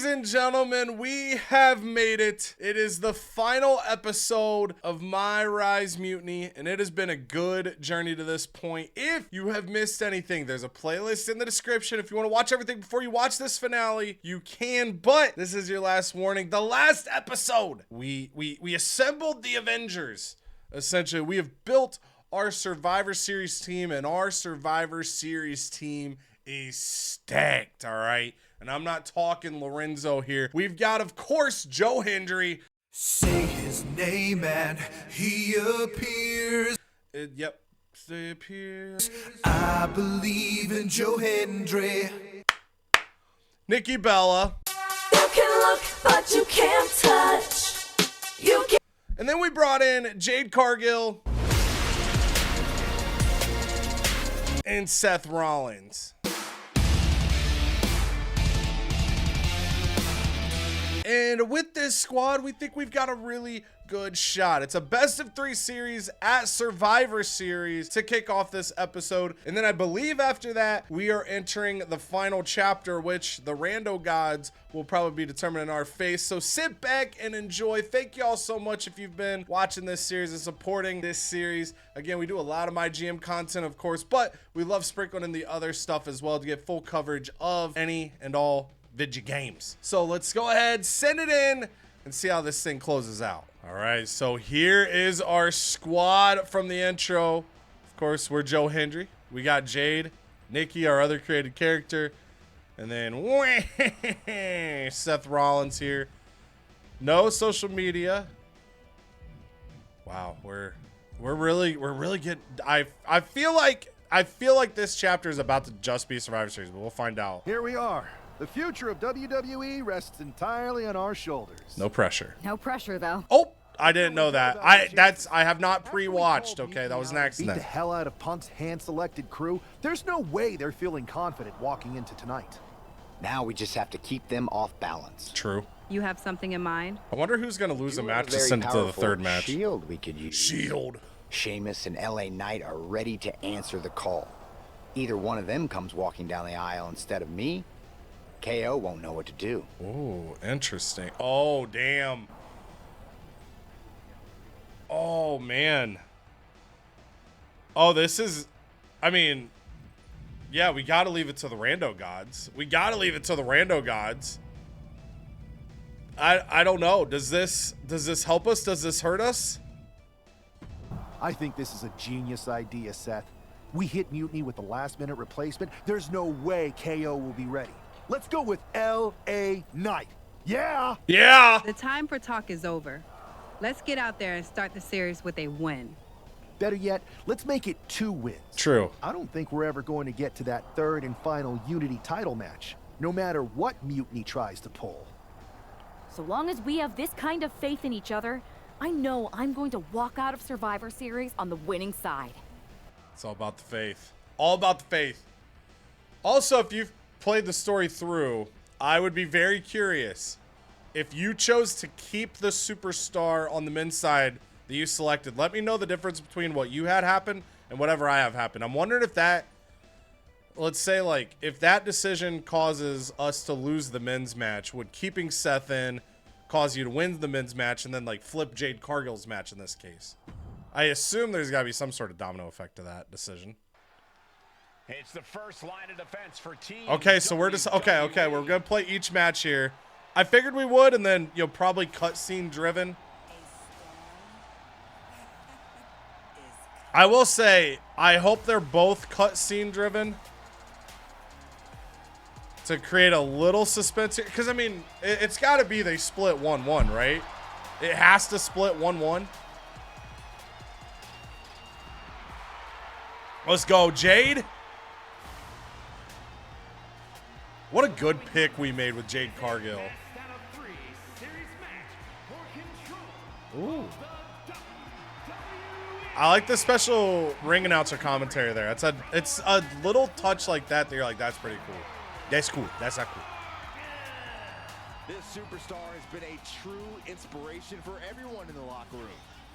Ladies and gentlemen, we have made it. It is the final episode of MyRise Mutiny, and it has been a good journey to this point. If you have missed anything, there's a playlist in the description. If you want to watch everything before you watch this finale, you can, but this is your last warning. The last episode, we assembled the Avengers. Essentially, we have built our Survivor Series team, and our Survivor Series team is stacked, all right? And I'm not talking Lorenzo here. We've got, of course, Joe Hendry. Say his name and he appears. Yep, he appears. I believe in Joe Hendry. Nikki Bella. You can look, but you can't touch. You can. And then we brought in Jade Cargill and Seth Rollins. And with this squad, we think we've got a really good shot. It's a best of 3 series at Survivor Series to kick off this episode. And then I believe after that, we are entering the final chapter, which the rando gods will probably be determined in our face. So sit back and enjoy. Thank you all so much if you've been watching this series and supporting this series. Again, we do a lot of my GM content, of course, but we love sprinkling in the other stuff as well to get full coverage of any and all video games. So let's go ahead, send it in, and see how this thing closes out. All right, so here is our squad from the intro. Of course, we're Joe Hendry. We got Jade, Nikki, our other created character, and then Seth Rollins here. No social media. Wow, we're really getting. I feel like this chapter is about to just be Survivor Series, but we'll find out. Here we are. The future of WWE rests entirely on our shoulders. No pressure. No pressure, though. Oh, I didn't know that. I have not pre-watched. Okay, that was an Beat accident. the hell out of Punk's hand-selected crew. There's no way they're feeling confident walking into tonight. Now we just have to keep them off balance. True. You have something in mind? I wonder who's gonna lose a You match have to very send it to the powerful third match. Shield we could use. Shield. Sheamus and LA Knight are ready to answer the call. Either one of them comes walking down the aisle instead of me, KO won't know what to do. Oh, interesting. Oh, damn. Oh, man. Oh, this is, I mean, yeah, we got to leave it to the rando gods. We got to leave it to the rando gods. I don't know. Does this help us? Does this hurt us? I think this is a genius idea, Seth. We hit Mutiny with the last-minute replacement. There's no way KO will be ready. Let's go with LA Knight. Yeah! Yeah! The time for talk is over. Let's get out there and start the series with a win. Better yet, let's make it 2 wins. True. I don't think we're ever going to get to that third and final Unity title match, no matter what Mutiny tries to pull. So long as we have this kind of faith in each other, I know I'm going to walk out of Survivor Series on the winning side. It's all about the faith. All about the faith. Also, if you've played the story through, I would be very curious if you chose to keep the superstar on the men's side that you selected. Let me know the difference between what you had happen and whatever I have happen. I'm wondering if that, let's say, like, if that decision causes us to lose the men's match, would keeping Seth in cause you to win the men's match and then, like, flip Jade Cargill's match in this case? I assume there's got to be some sort of domino effect to that decision. It's the first line of defense for Team Okay, so we're just okay. We're gonna play each match here. I figured we would, and then you'll probably cutscene driven. I will say, I hope they're both cutscene driven to create a little suspense here. Because I mean, it's got to be they split 1-1, right? It has to split 1-1. Let's go, Jade. What a good pick we made with Jade Cargill. Ooh. I like the special ring announcer commentary there. It's a little touch like that you're like, that's pretty cool. That's cool. That's not cool. This superstar has been a true inspiration for everyone in the locker room.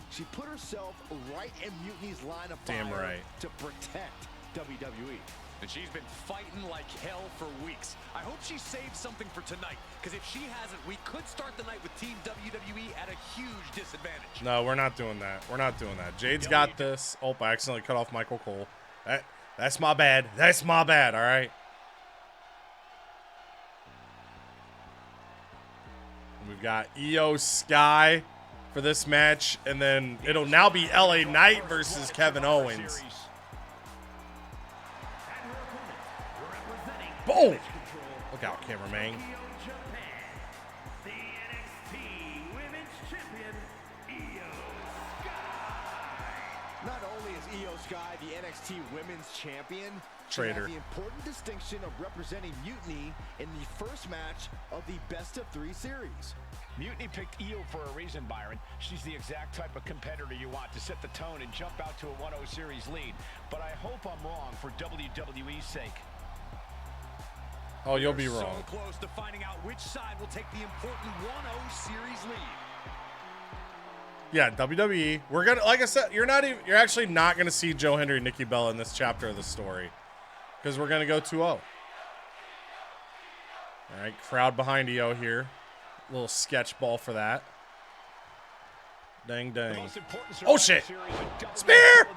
She put herself right in Mutiny's line of fire Damn right. to protect WWE. And she's been fighting like hell for weeks. I hope she saves something for tonight, because if she hasn't, we could start the night with Team WWE at a huge disadvantage. No, we're not doing that. We're not doing that. Jade's got this. Oh, I accidentally cut off Michael Cole. That's my bad. That's my bad, all right? We've got Io Sky for this match, and then it'll now be LA Knight versus Kevin Owens. Boom! Look out, cameraman. Not only is Io Sky the NXT Women's Champion, Traitor. she has the important distinction of representing Mutiny in the first match of the best-of-3 series. Mutiny picked Io for a reason, Byron. She's the exact type of competitor you want to set the tone and jump out to a 1-0 series lead. But I hope I'm wrong for WWE's sake. Oh, you'll be wrong. So close to finding out which side will take the important 1-0 series lead. Yeah, WWE. We're gonna, like I said, you're actually not gonna see Joe Hendry and Nikki Bella in this chapter of the story, because we're gonna go 2-0. All right, crowd behind Io here. Little sketch ball for that. Dang, dang. Oh shit! Spear!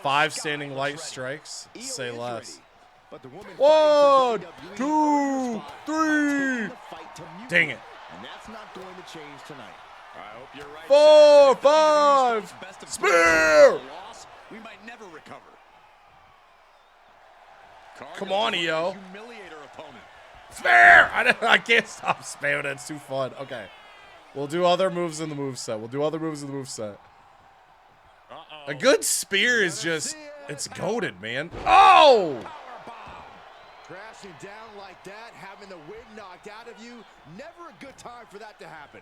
5 standing light strikes. Say less. 1, 2, 3. Dang it. And that's not going to change tonight. I hope you're right. 4, 5. Spear! We might never recover. Come on, Io. Humiliate her opponent. Spear! I can't stop spamming it. It's too fun. Okay. We'll do other moves in the moveset. A good spear is just, it's goated, man. Oh! Crashing down like that, having the wind knocked out of you, never a good time for that to happen.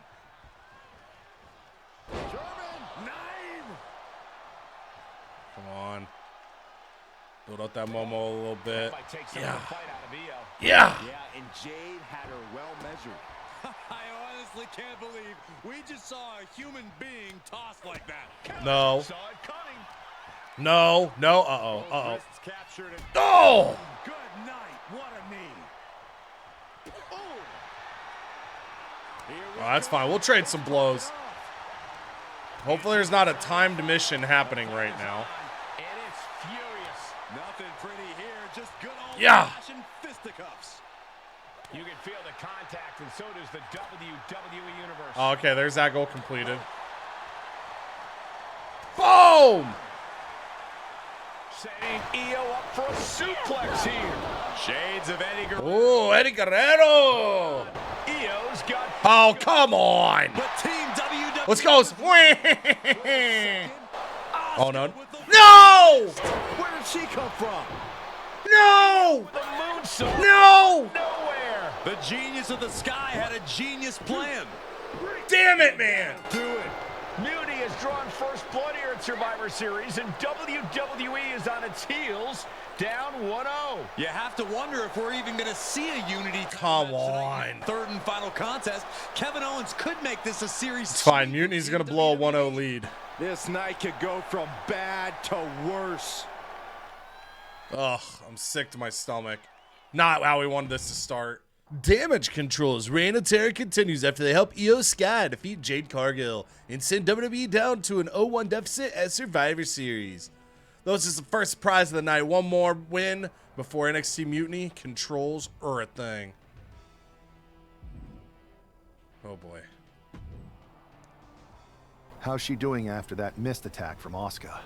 German 9! Come on. Build up that Momo a little bit. Yeah. Yeah. Yeah, and Jade had her well measured. I honestly can't believe we just saw a human being tossed like that. No. Saw it coming. No. No. Uh-oh. Uh-oh. Wrists captured and Oh! good night. What a knee. Oh. Oh, that's fine. We'll trade some blows. Hopefully there's not a timed mission happening right now. And it's furious. Nothing pretty here, just good old-fashioned fisticuffs. You can feel the contact, and so does the WWE Universe. Oh, okay, there's that goal completed. Boom! Setting Io up for a suplex here. Shades of Eddie Guerrero. Oh, Eddie Guerrero! Io's got. Oh, come on! But Team WWE. Let's go! Oh, no. No! Where did she come from? No! The moonsault. No! Nowhere. The genius of the sky had a genius plan. Damn it, man! Do it. Mutiny has drawn first blood here at Survivor Series, and WWE is on its heels, down 1-0. You have to wonder if we're even going to see a Unity. Come on. Third and final contest. Kevin Owens could make this a series. It's fine. Mutiny's going to blow a 1-0 lead. This night could go from bad to worse. Ugh, I'm sick to my stomach. Not how we wanted this to start. Damage Control's reign of terror continues after they help Io Sky defeat Jade Cargill and send WWE down to an 0-1 deficit at Survivor Series. This is the first prize of the night. One more win before NXT Mutiny controls everything. Oh boy. How's she doing after that missed attack from Asuka?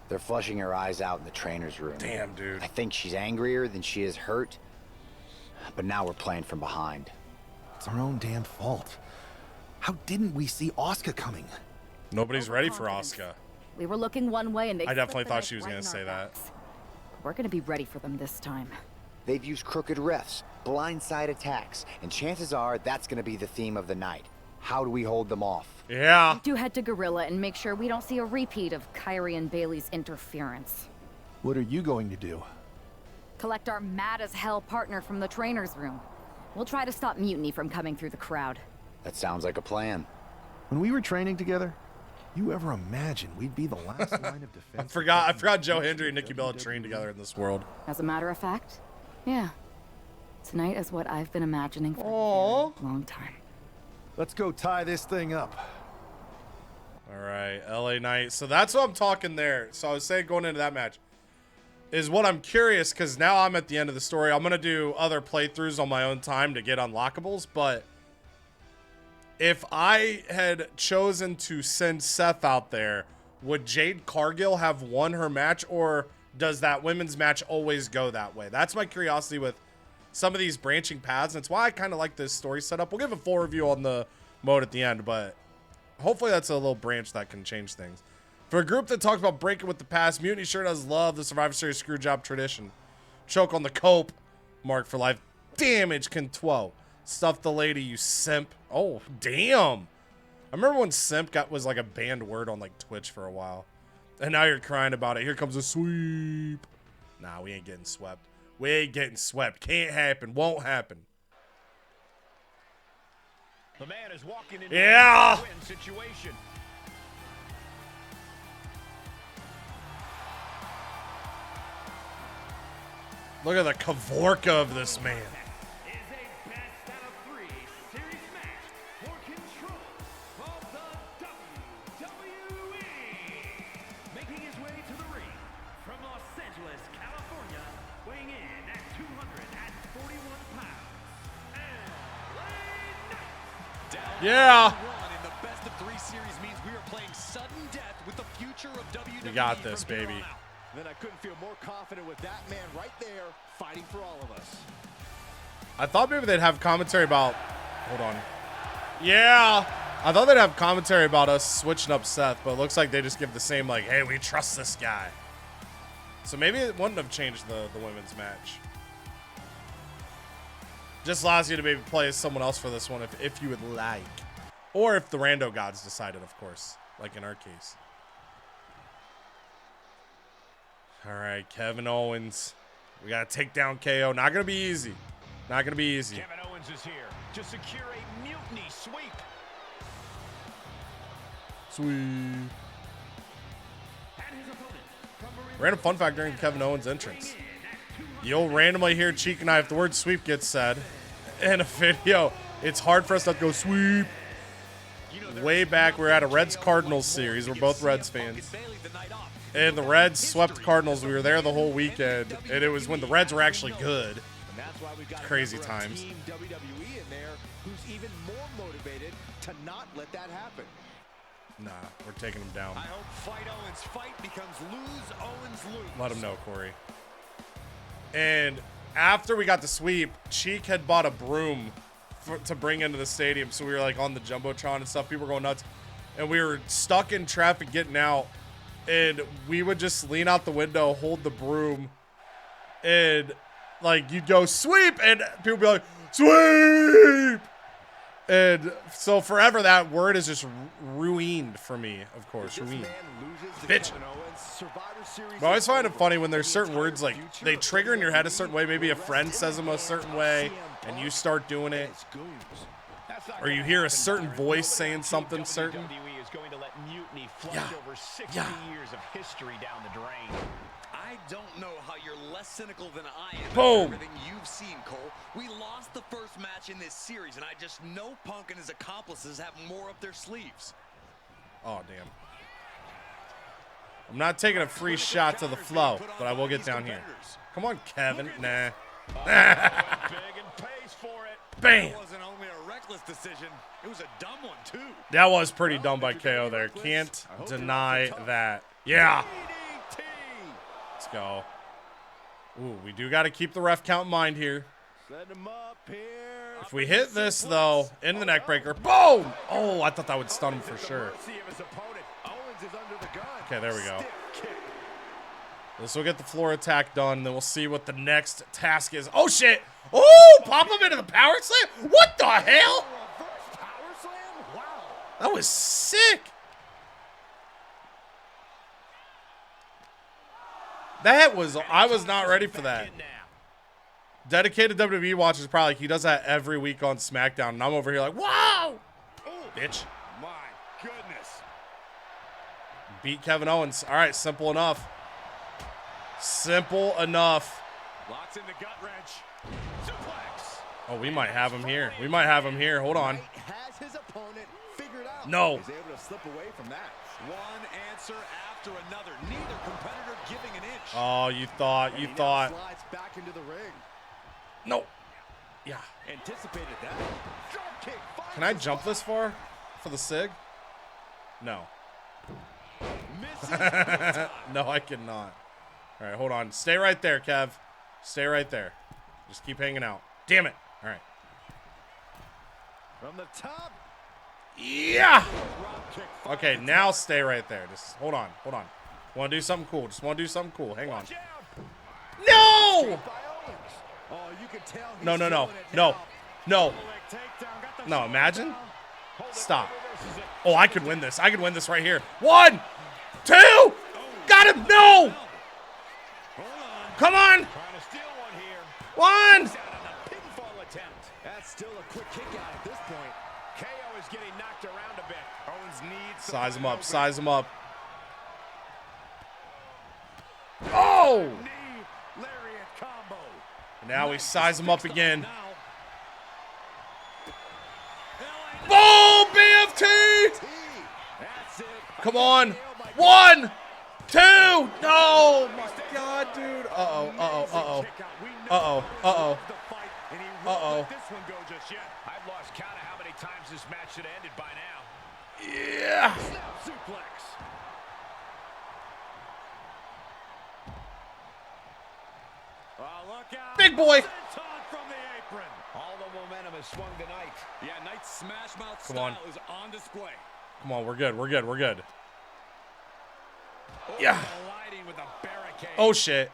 They're flushing her eyes out in the trainer's room. Damn, dude. I think she's angrier than she is hurt, but now we're playing from behind. It's our own damn fault. How didn't we see Asuka coming? Nobody's ready for Asuka. We were looking one way and they I definitely flipped the thought knife she was right going in to our say that. backs. We're going to be ready for them this time. They've used crooked refs, blindside attacks, and chances are that's going to be the theme of the night. How do we hold them off? Yeah. Do head to Gorilla and make sure we don't see a repeat of Kyrie and Bailey's interference. What are you going to do? Collect our mad-as-hell partner from the trainer's room. We'll try to stop Mutiny from coming through the crowd. That sounds like a plan. When we were training together, You ever imagine we'd be the last line of defense? I forgot Joe Hendry and Nikki Bella trained together in this world. As a matter of fact, yeah. Tonight is what I've been imagining for a very long time. Let's go tie this thing up. All right, LA Knight. So that's what I'm talking there. So I was saying going into that match is what I'm curious, because now I'm at the end of the story. I'm going to do other playthroughs on my own time to get unlockables, but if I had chosen to send Seth out there, would Jade Cargill have won her match, or does that women's match always go that way? That's my curiosity with some of these branching paths. That's why I kind of like this story setup. We'll give a full review on the mode at the end, but hopefully that's a little branch that can change things. For a group that talks about breaking with the past, Mutiny sure does love the Survivor Series screwjob tradition. Choke on the cope, mark for life. Damage control. Stuff the lady, you simp. Oh, damn. I remember when simp was like a banned word on like Twitch for a while. And now you're crying about it. Here comes a sweep. Nah, we ain't getting swept. We ain't getting swept. Can't happen. Won't happen. The man is walking into a win situation. Look at the Kavorka of this man. Yeah. In the best of 3 series means we are playing sudden death with the future of WWE. You got this, baby. Then I couldn't feel more confident with that man right there fighting for all of us. I thought maybe they'd have commentary about. Hold on. Yeah. I thought they'd have commentary about us switching up Seth, but it looks like they just give the same, like, hey, we trust this guy. So maybe it wouldn't have changed the women's match. Just allows you to maybe play as someone else for this one if you would like. Or if the rando gods decided, of course, like in our case. All right, Kevin Owens. We got to take down KO. Not going to be easy. Not going to be easy. Kevin Owens is here to secure a mutiny sweep. Sweep. Random fun fact during Kevin Owens' entrance. You'll randomly hear Cheek and I if the word sweep gets said in a video. It's hard for us not to go sweep. Way back, we were at a Reds-Cardinals series. We're both Reds fans. And the Reds swept the Cardinals. We were there the whole weekend. And it was when the Reds were actually good. Crazy times. Team WWE in there who's even more motivated to not let that happen. Nah, we're taking him down. I hope Fight Owens fight becomes lose Owens lose. Let him know, Corey. And after we got the sweep, Cheek had bought a broom to bring into the stadium. So we were like on the Jumbotron and stuff. People were going nuts. And we were stuck in traffic getting out. And we would just lean out the window, hold the broom. And like you'd go sweep. And people would be like, sweep. And so forever that word is just ruined for me, of course. Ruined. Bitch. But I always find it funny when there's certain words like they trigger in your head a certain way. Maybe a friend says them a certain way and you start doing it. Or you hear a certain voice saying something certain. WWE is going to let mutiny flush over 60 years of history down the drain. I don't know how you're less cynical than I am. Boom. Everything you've seen, Cole. We lost the first match in this series, and I just know Punk and his accomplices have more up their sleeves. Oh, damn. I'm not taking a free shot to the flow, but I will get down here. Come on, Kevin. Nah. Bam. It wasn't only a reckless decision, it was a dumb one, too. That was pretty dumb by KO there. Can't deny that. Yeah. Let's go. Ooh, we do got to keep the ref count in mind here. If we hit this, though, in the neck breaker, boom! Oh, I thought that would stun him for sure. Okay, there we go. This will get the floor attack done, then we'll see what the next task is. Oh, shit! Oh, pop him into the power slam? What the hell? That was sick. That was, I was not ready for that. Dedicated WWE watchers probably like, he does that every week on SmackDown, and I'm over here like, wow! Bitch. My goodness. Beat Kevin Owens. All right, simple enough. Simple enough. Locks in the gut wrench. Suplex. Oh, we might have him here. We might have him here. Hold on. Has his opponent figured out. No. He's able to slip away from that. One answer after another. Neither competitor giving an inch. Oh, you thought. You thought. Slides back into the ring. No. Yeah. Anticipated that. Drop kick. Can I jump this far for the SIG? No. Misses. No, I cannot. All right, hold on. Stay right there, Kev. Stay right there. Just keep hanging out. Damn it. All right. From the top. Yeah. Okay, now stay right there. Just hold on. Hold on. Want to do something cool. Just want to do something cool. Hang on. No! Oh, you can tell he's No, no, no. feeling it No. now. No. No, imagine. Stop. Oh, I could win this. I could win this right here. 1, 2. Got him. No. Come on. Trying to steal one here. 1. Pinfall attempt. That's still a quick kick out at this point. KO is getting knocked around a bit. Owens needs Size him up. Size him up. Oh. knee lariat combo. Now we size him up again. Now. Boom! BFT! That's it. Come on. 1, 2. No. My God, dude. Uh-oh. Uh-oh. Uh-oh. Uh-oh. Uh-oh. Uh-oh. This one go just yet. I've lost count of how many times this match should have ended by now. Yeah. Snap suplex. Oh, look out. Big boy. Senton from the apron. All the momentum has swung tonight. Yeah, Knight's smash mouth Come on. style is on display. Come on. We're good. We're good. We're good. Yeah. Colliding with a barricade. Oh, shit.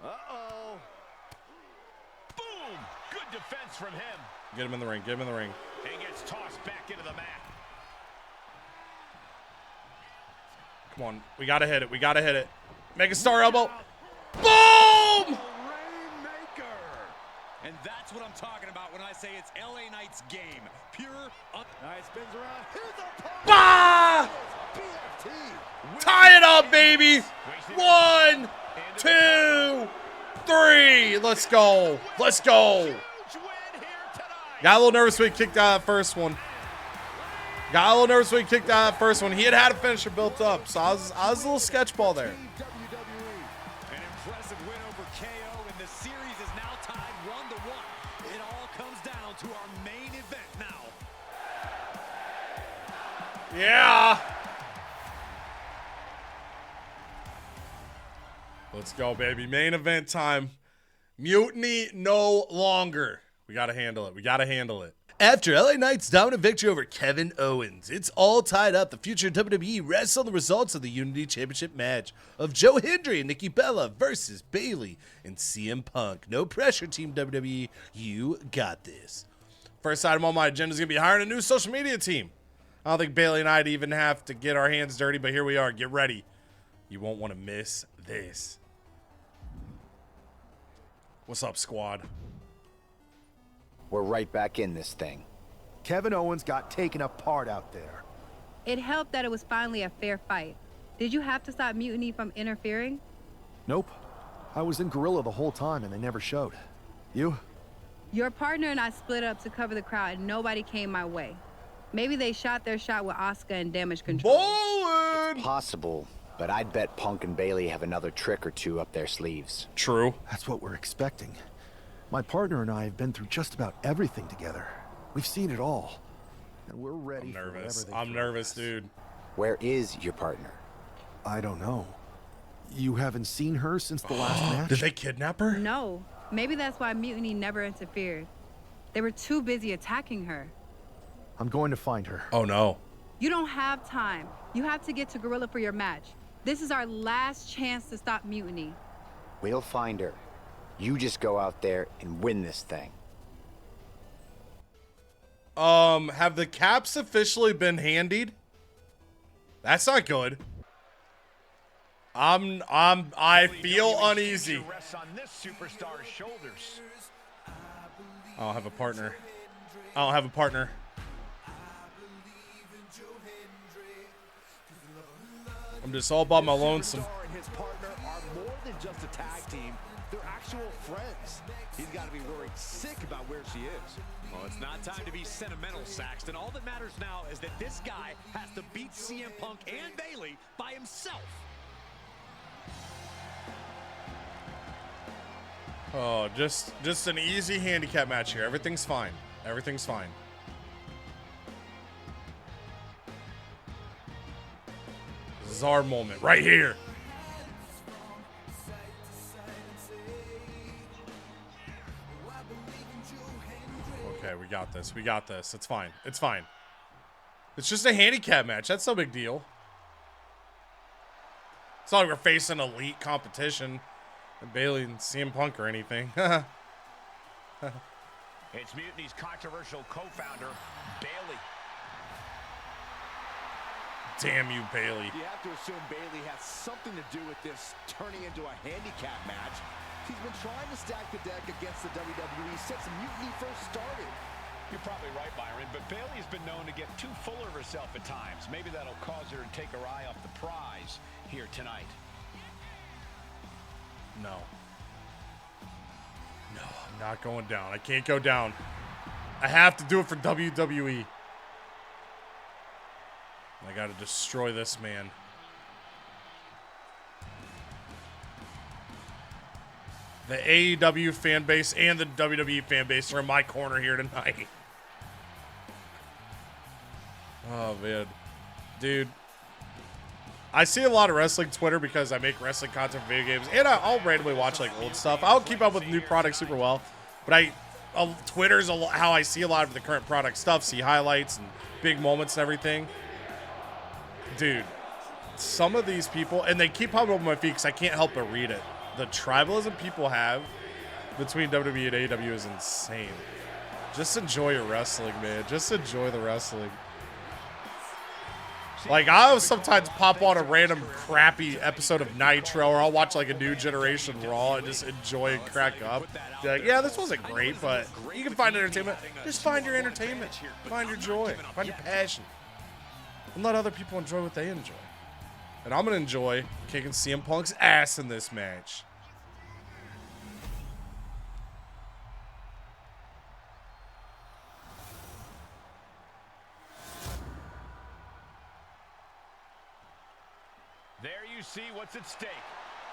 Uh-oh. Boom. Good defense from him. Get him in the ring. Get him in the ring. And gets tossed back into the mat. Come on. We got to hit it. We got to hit it. Mega Star Elbow. Boom! Rainmaker. And that's what I'm talking about when I say it's LA Knight's game. Pure. Nice spins around. Here's a pop. Bah! BFT. Tie it up, baby. 1, 2, 3. Let's go. Let's go. Huge win here tonight. Got a little nervous when he kicked out that first one. Got a little nervous when he kicked out that first one. He had a finisher built up, so I was a little sketch ball there. WWE. An impressive win over KO, and the series is now tied 1-1. It all comes down to our main event now. Yeah. Let's go, baby. Main event time. Mutiny no longer. We got to handle it. We got to handle it. After LA Knight's dominant victory over Kevin Owens, it's all tied up. The future of WWE rests on the results of the Unity Championship match of Joe Hendry and Nikki Bella versus Bayley and CM Punk. No pressure, Team WWE. You got this. First item on my agenda is going to be hiring a new social media team. I don't think Bayley and I'd even have to get our hands dirty, but here we are. Get ready. You won't want to miss this. What's up, squad? We're right back in this thing. Kevin Owens got taken apart out there. It helped that it was finally a fair fight. Did you have to stop Mutiny from interfering? Nope. I was in Gorilla the whole time and they never showed. You? Your partner and I split up to cover the crowd and nobody came my way. Maybe they shot their shot with Asuka and damage control. Bowling! Possible, but I'd bet Punk and Bayley have another trick or two up their sleeves. True. That's what we're expecting. My partner and I have been through just about everything together. We've seen it all. And we're ready I'm for whatever nervous. they I'm throw nervous, at us. dude. Where is your partner? I don't know. You haven't seen her since the last match? Did they kidnap her? No. Maybe that's why Mutiny never interfered. They were too busy attacking her. I'm going to find her. Oh, no. You don't have time. You have to get to Gorilla for your match. This is our last chance to stop Mutiny. We'll find her. You just go out there and win this thing. Have the caps officially been handied? That's not good. I feel uneasy. Rests on this superstar's shoulders. I don't have a partner. I don't have a partner. I'm just all by my lonesome. Superstar and his partner are more than just a tag team. They're actual friends. He's got to be worried sick about where she is. Well, it's not time to be sentimental, Saxton. All that matters now is that this guy has to beat CM Punk and Bayley by himself. Oh, just an easy handicap match here. Everything's fine. Everything's fine. This is our moment right here. Okay, we got this. We got this. It's fine. It's fine. It's just a handicap match. That's no big deal. It's not like we're facing elite competition. Bayley and CM Punk or anything. It's Mutiny's controversial co-founder, Bayley. Damn you, Bayley. You have to assume Bayley has something to do with this turning into a handicap match. She's been trying to stack the deck against the WWE since Mutiny first started. You're probably right, Byron, but Bayley has been known to get too full of herself at times. Maybe that'll cause her to take her eye off the prize here tonight. No. No, I'm not going down. I can't go down. I have to do it for WWE. I got to destroy this man. The AEW fan base and the WWE fan base are in my corner here tonight. Oh, man. Dude. I see a lot of wrestling Twitter because I make wrestling content for video games, and I'll randomly watch like old stuff. I'll keep up with new products super well, but Twitter's how I see a lot of the current product stuff, see highlights and big moments and everything. Dude, some of these people, and they keep popping up on my feed because I can't help but read it. The tribalism people have between WWE and AEW is insane. Just enjoy your wrestling, man. Just enjoy the wrestling. Like, I'll sometimes pop on a random crappy episode of Nitro, or I'll watch like a New Generation Raw and just enjoy and crack up. Be like, yeah, this wasn't great, but you can find entertainment. Just find your entertainment. Find your joy. Find your passion. And let other people enjoy what they enjoy. And I'm going to enjoy kicking CM Punk's ass in this match. There you see what's at stake.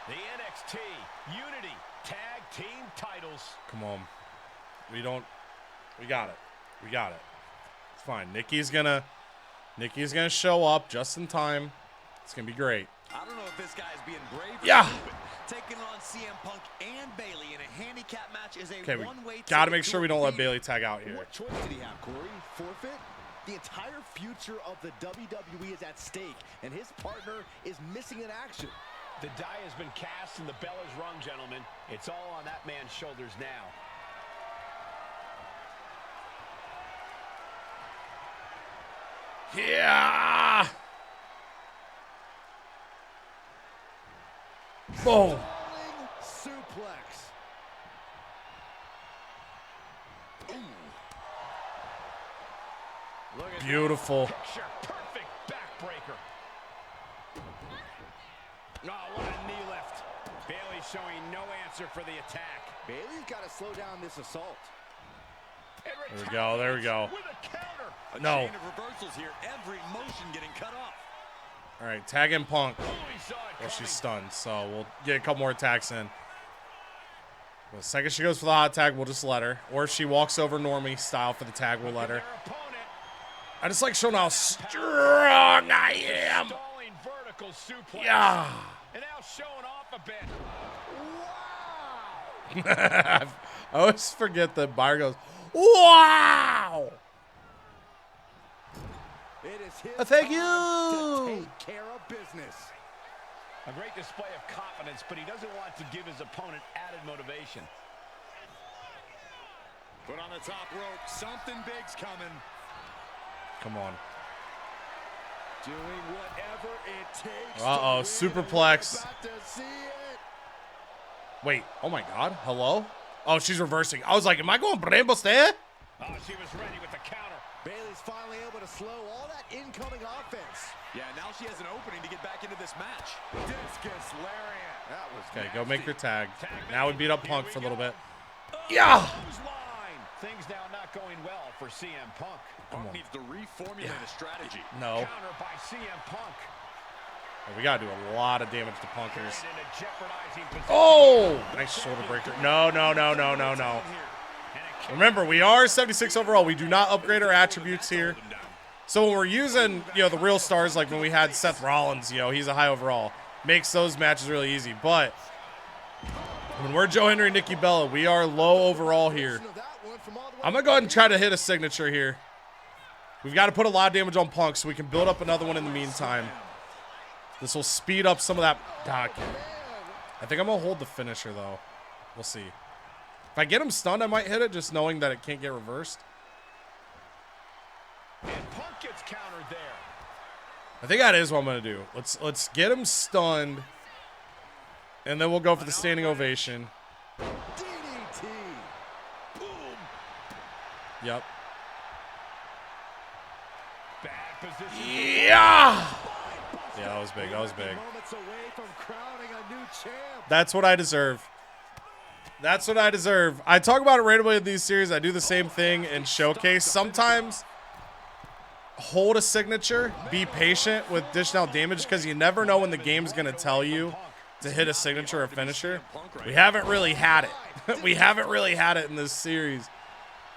The NXT Unity Tag Team titles. Come on. We got it. We got it. It's fine. Nikki's gonna show up just in time. It's gonna be great. I don't know if this guy's being brave. Yeah. Taking on CM Punk and Bayley in a handicap match is a Okay, we one-way gotta make sure we don't let Bayley tag out here. What choice did he have, Corey? Forfeit? The entire future of the WWE is at stake, and his partner is missing in action. The die has been cast and the bell is rung, gentlemen. It's all on that man's shoulders now. Yeah. Boom. Suplex. Beautiful. Picture perfect backbreaker. Oh, what a knee lift. Bayley showing no answer for the attack. Bayley's got to slow down this assault. There we go. There we go. With a counter. No. Chain of reversals here. Every motion getting cut off. All right, tag in Punk. Oh, he saw it Well, she's coming. stunned, so we'll get a couple more attacks in. The second she goes for the hot tag, we'll just let her. Or if she walks over Normie style for the tag, we'll let her. Their opponent I just like showing how strong I am. stalling vertical suplex. Yeah. And now showing off a bit. I always forget that Byron goes, wow. It is his Thank time you. to take care of business. A great display of confidence, but he doesn't want to give his opponent added motivation. Put on the top rope. Something big's coming. Come on. Doing whatever it takes. Uh-oh, to win. superplex. We're about to see it. Wait, oh my God, hello? Oh, she's reversing. I was like, am I going Brambos there? Oh, she was ready with the counter. Bayley's finally able to slow all that incoming offense. Yeah, now she has an opening to get back into this match. Discus lariat. That was Okay, nasty. go make your tag. Now we beat up Punk for a little bit. Oh, Yeah! Things now not going well for CM Punk. Punk needs to reformulate a strategy. No. Counter by CM Punk. We gotta do a lot of damage to Punkers. In a jeopardizing position. Oh! Nice shoulder breaker. No, no, no, no, no, no. Remember, we are 76 overall. We do not upgrade our attributes here. So when we're using, you know, the real stars, like when we had Seth Rollins, you know, he's a high overall. Makes those matches really easy. But when we're Joe Hendry and Nikki Bella, we are low overall here. I'm going to go ahead and try to hit a signature here. We've got to put a lot of damage on Punk so we can build up another one in the meantime. This will speed up some of that. I think I'm going to hold the finisher, though. We'll see. If I get him stunned, I might hit it, just knowing that it can't get reversed. And Punk gets countered there. I think that is what I'm going to do. Let's get him stunned, and then we'll go for the standing ovation. DDT. Boom. Yep. Bad position. Yeah! Yeah, that was big. That was big. Moments away from crowning a new champ. That's what I deserve. That's what I deserve. I talk about it randomly in these series. I do the same thing in Showcase. Sometimes hold a signature. Be patient with dishing out damage because you never know when the game's going to tell you to hit a signature or finisher. We haven't really had it. We haven't really had it in this series.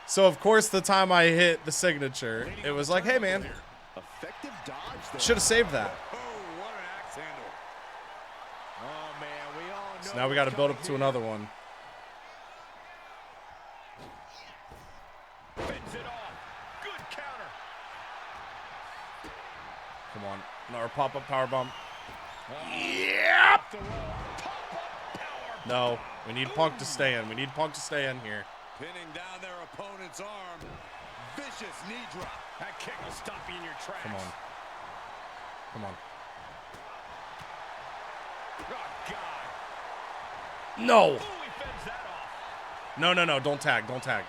So, of course, the time I hit the signature, it was like, hey, man, should have saved that. So now we got to build up to another one. Come on. Another pop-up powerbomb. Yep! No. We need Punk to stay in. We need Punk to stay in here. Pinning down their opponent's arm. Vicious knee drop. That kick will stop you in your tracks. Come on. Come on. Oh, God. No! Ooh, he fends that off. No, no, no. Don't tag. Don't tag.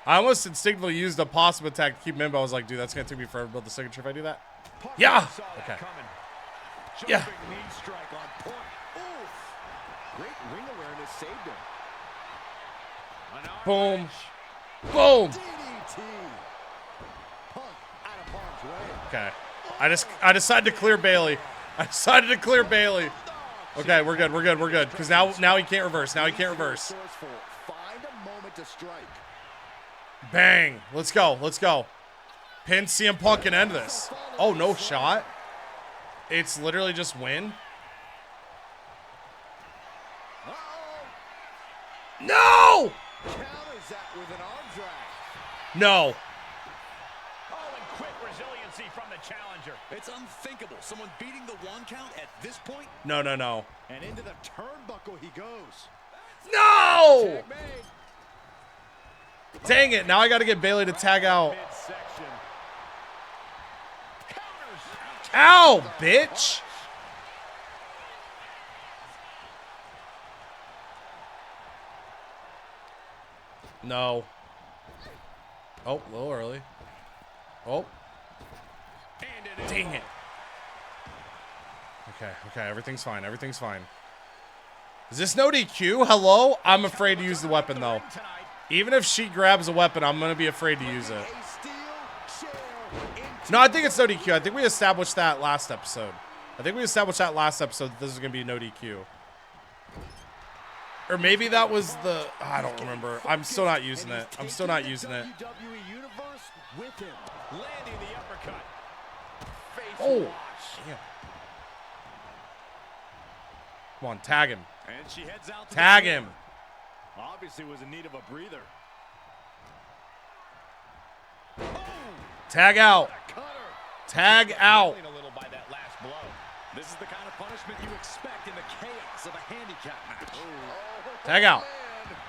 I almost instinctively used a possible attack to keep him in, but I was like, dude, that's going to take me forever to build the signature if I do that. Yeah! Okay. Yeah. Knee strike on point. Oof. Great ring awareness saved him. Boom. Boom. DDT. Punk out of harm's way. Okay. I decided to clear Bayley. I decided to clear Bayley. Okay, we're good. We're good. We're good. Because now he can't reverse. Now he can't reverse. Find a moment to strike. Bang. Let's go. Let's go. Pin CM Punk and end this. Oh, no shot. It's literally just win. No! Counters that with an arm drag. No. Oh, and quick resiliency from the challenger. It's unthinkable. Someone beating the one count at this point. No, no, no. And into the turnbuckle he goes. No! Tag made. Dang it. Now I got to get Bayley to tag out. Midsection. Counters. Ow, bitch. No. Oh, a little early. Oh. Dang it. Okay, okay, everything's fine. Everything's fine. Is this no DQ? Hello? I'm afraid to use the weapon, though. Even if she grabs a weapon, I'm going to be afraid to use it. No, I think it's no DQ. I think we established that last episode. I think we established that last episode that this is going to be no DQ. Or maybe that was the... I don't remember. I'm still not using it. I'm still not using it. WWE Universe with him. Landing the uppercut. Face Oh, wash. damn. Come on, tag him. And she heads out to Tag the him. Obviously was in need of a breather. Tag out. Cutter. Tag out. A little by that last blow. This is the kind of punishment you expect in the chaos of a handicap match. Tag out.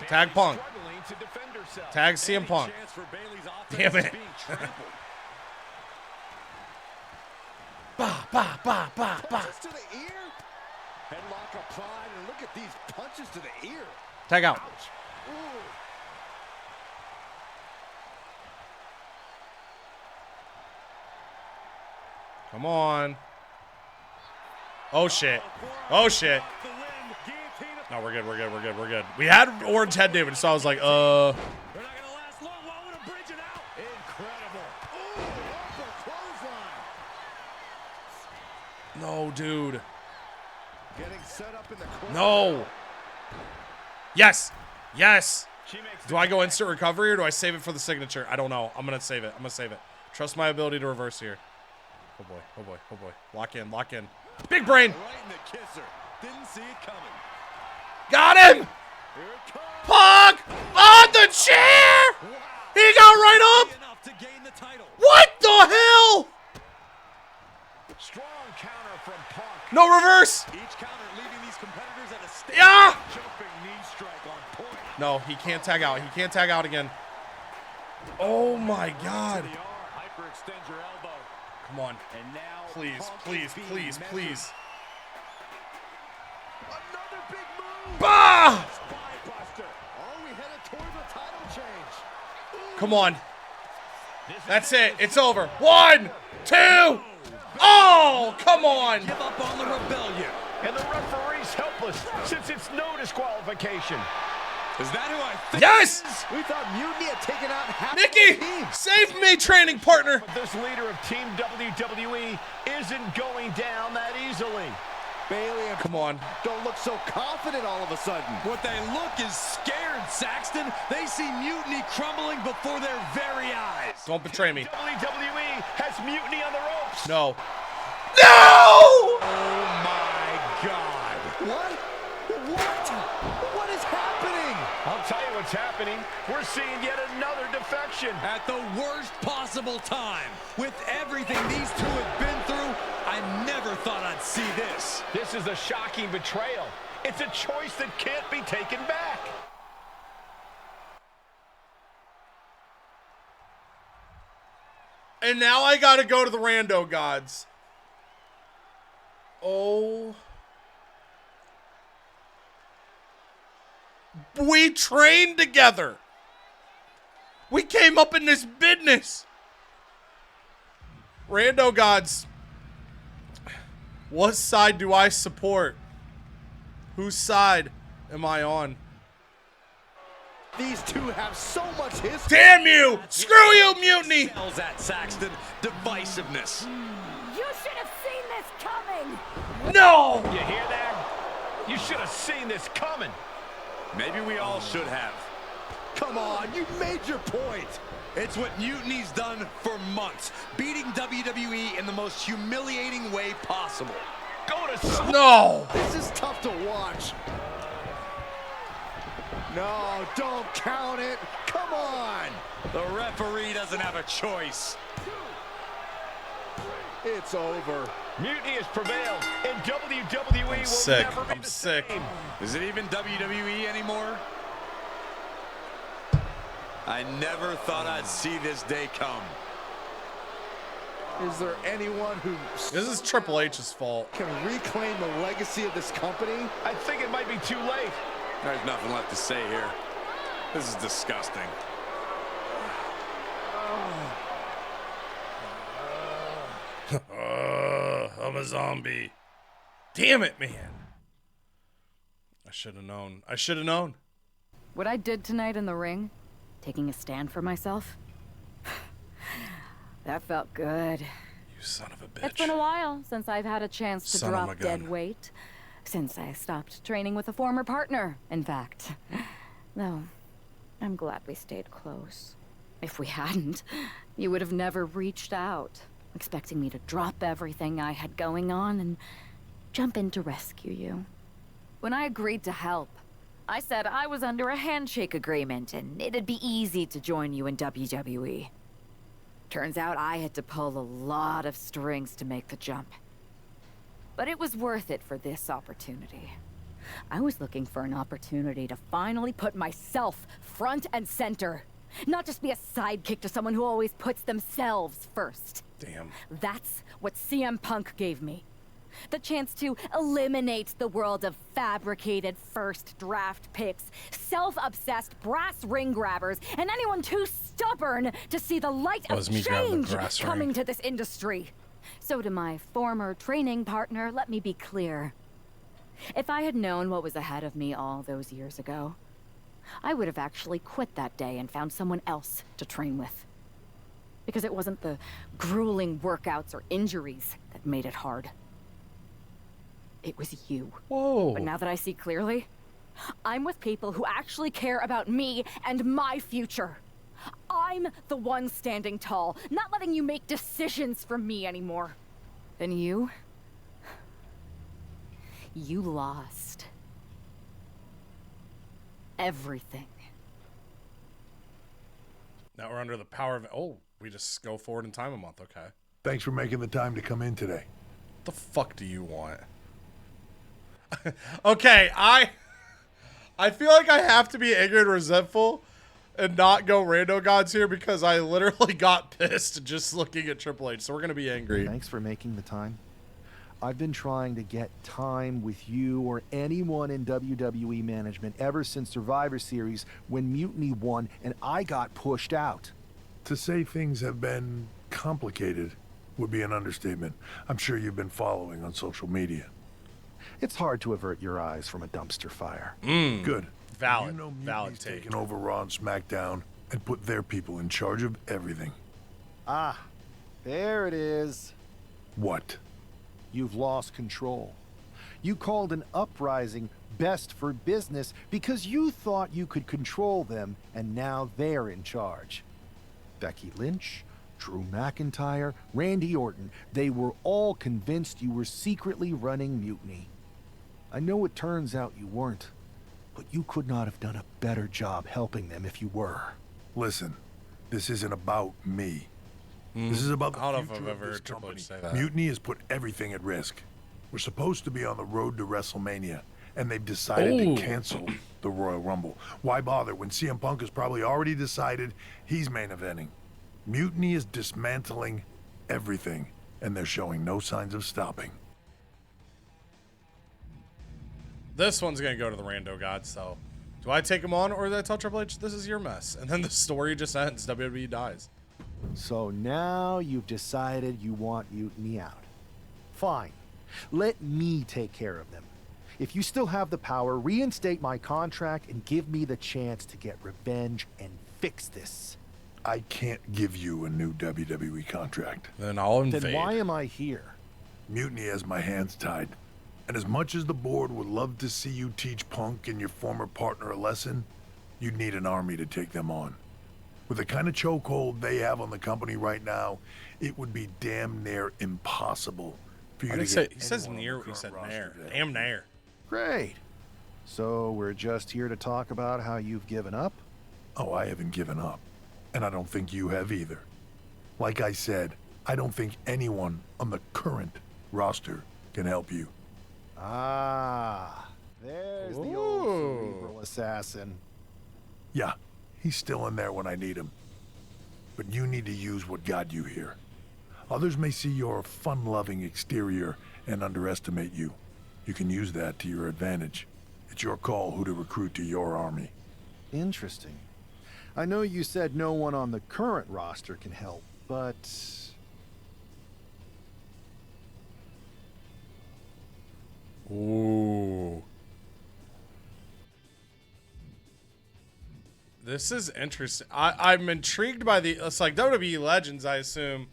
Tag Punk. Struggling to defend herself. Tag CM Punk. Chance for Bayley's offense Damn it. is being trampled. Bah, bah, bah, bah, bah. Punches to the ear. Headlock applied, and look at these punches to the ear. Tag out. Ouch. Ooh. Come on. Oh, shit. Oh, shit. No, we're good. We're good. We're good. We're good. We had orange head damage, so I was like, They're not gonna last long. Why would a bridge it out? Incredible. Ooh, upper clothesline. No, dude. Getting set up in the corner. No. Yes. Yes. Do I go instant recovery or do I save it for the signature? I don't know. I'm going to save it. I'm going to save it. Trust my ability to reverse here. Oh, boy. Oh, boy. Oh, boy. Lock in. Lock in. Big brain. Right in the kisser. Didn't see it coming. Got him. Here it comes. Puck on the chair. Wow. He got right up. Enough to gain the title. What the hell? Strong counter from Punk. No reverse. Each counter leaving these competitors at a state. Yeah. Jumping knee strike on point. No, he can't tag out. He can't tag out again. Oh, my God. Hyperextend your elbow. Come on. And now Please, Punk please, is being please, measured. please. Another big move. Bah! Spybuster. Are we headed towards a title change? Come on. That's it. It's over. 1, 2. Oh, come on. Give up on the rebellion. And the referee's helpless since it's no disqualification. Is that who I think? Yes! We thought Mutiny had taken out half Nikki, the team. save me, training partner. But this leader of Team WWE isn't going down that easily. Bailey and Come on. don't look so confident all of a sudden. What they look is scared, Saxton. They see Mutiny crumbling before their very eyes. Don't betray me. WWE has Mutiny on the ropes. No. No! Oh my God. What? What is happening? I'll tell you what's happening. We're seeing yet another defection. At the worst possible time. With everything these two have been through, I never thought I'd see this. This is a shocking betrayal. It's a choice that can't be taken back. And now I gotta go to the rando gods. Oh. We trained together. We came up in this business. Rando gods. What side do I support? Whose side am I on? These two have so much history. Damn you! Screw you, Mutiny! Sells at Saxton divisiveness. You should have seen this coming! No! You hear that? You should have seen this coming. Maybe we all should have. Come on, you made your point. It's what Mutiny's done for months, beating WWE in the most humiliating way possible. Go to sleep. No! This is tough to watch. No, don't count it. Come on. The referee doesn't have a choice. It's over. Mutiny has prevailed, and WWE will sick. never be I'm the sick. same. Is it even WWE anymore? I never thought I'd see this day come. Is there anyone who This is Triple H's fault. can reclaim the legacy of this company? I think it might be too late. There's nothing left to say here. This is disgusting. I'm a zombie. Damn it, man. I should have known. I should have known. What I did tonight in the ring, taking a stand for myself, that felt good. You son of a bitch. It's been a while since I've had a chance to Son of a drop gun. dead weight. Since I stopped training with a former partner, in fact. Though, I'm glad we stayed close. If we hadn't, you would have never reached out, expecting me to drop everything I had going on and jump in to rescue you. When I agreed to help, I said I was under a handshake agreement and it'd be easy to join you in WWE. Turns out I had to pull a lot of strings to make the jump. But it was worth it for this opportunity. I was looking for an opportunity to finally put myself front and center. Not just be a sidekick to someone who always puts themselves first. Damn. That's what CM Punk gave me. The chance to eliminate the world of fabricated first draft picks, self-obsessed brass ring grabbers, and anyone too stubborn to see the light That was of me grabbing the change brass ring. coming to this industry. So to my former training partner, let me be clear. If I had known what was ahead of me all those years ago, I would have actually quit that day and found someone else to train with. Because it wasn't the grueling workouts or injuries that made it hard. It was you. Whoa. But now that I see clearly, I'm with people who actually care about me and my future. I'm the one standing tall, not letting you make decisions for me anymore. And you lost everything. Now we're under the power of... Oh, we just go forward in time a month. Okay. Thanks for making the time to come in today. What the fuck do you want? Okay, I feel like I have to be angry and resentful and not go rando gods here because I literally got pissed just looking at Triple H. So we're going to be angry. Thanks for making the time. I've been trying to get time with you or anyone in WWE management ever since Survivor Series when Mutiny won and I got pushed out. To say things have been complicated would be an understatement. I'm sure you've been following on social media. It's hard to avert your eyes from a dumpster fire. Good. Valid. You know Valid Mutiny's take. taken over Raw and SmackDown and put their people in charge of everything. Ah, there it is. What? You've lost control. You called an uprising best for business because you thought you could control them, and now they're in charge. Becky Lynch, Drew McIntyre, Randy Orton, they were all convinced you were secretly running Mutiny. I know it turns out you weren't, but you could not have done a better job helping them if you were. Listen, this isn't about me. This is about the I don't know if future I've of ever this heard Triple H company. say that. Mutiny has put everything at risk. We're supposed to be on the road to Wrestlemania, and they've decided to cancel the Royal Rumble. Why bother when CM Punk has probably already decided he's main eventing? Mutiny is dismantling everything, and they're showing no signs of stopping. This one's going to go to the rando gods, so... Do I take him on, or do I tell Triple H, this is your mess? And then the story just ends. WWE dies. So now you've decided you want Mutiny out. Fine. Let me take care of them. If you still have the power, reinstate my contract and give me the chance to get revenge and fix this. I can't give you a new WWE contract. Then I'll invade. Then why am I here? Mutiny has my hands tied. And as much as the board would love to see you teach Punk and your former partner a lesson, you'd need an army to take them on. With the kind of chokehold they have on the company right now, it would be damn near impossible for you to get he says anyone on near, the he said current nair. roster to Damn help you. nair. Great. So we're just here to talk about how you've given up? Oh, I haven't given up. And I don't think you have either. Like I said, I don't think anyone on the current roster can help you. Ah, there's the old cerebral assassin. Yeah, he's still in there when I need him. But you need to use what got you here. Others may see your fun-loving exterior and underestimate you. You can use that to your advantage. It's your call who to recruit to your army. Interesting. I know you said no one on the current roster can help, but... Ooh. This is interesting. I'm intrigued by the... It's like WWE Legends, I assume,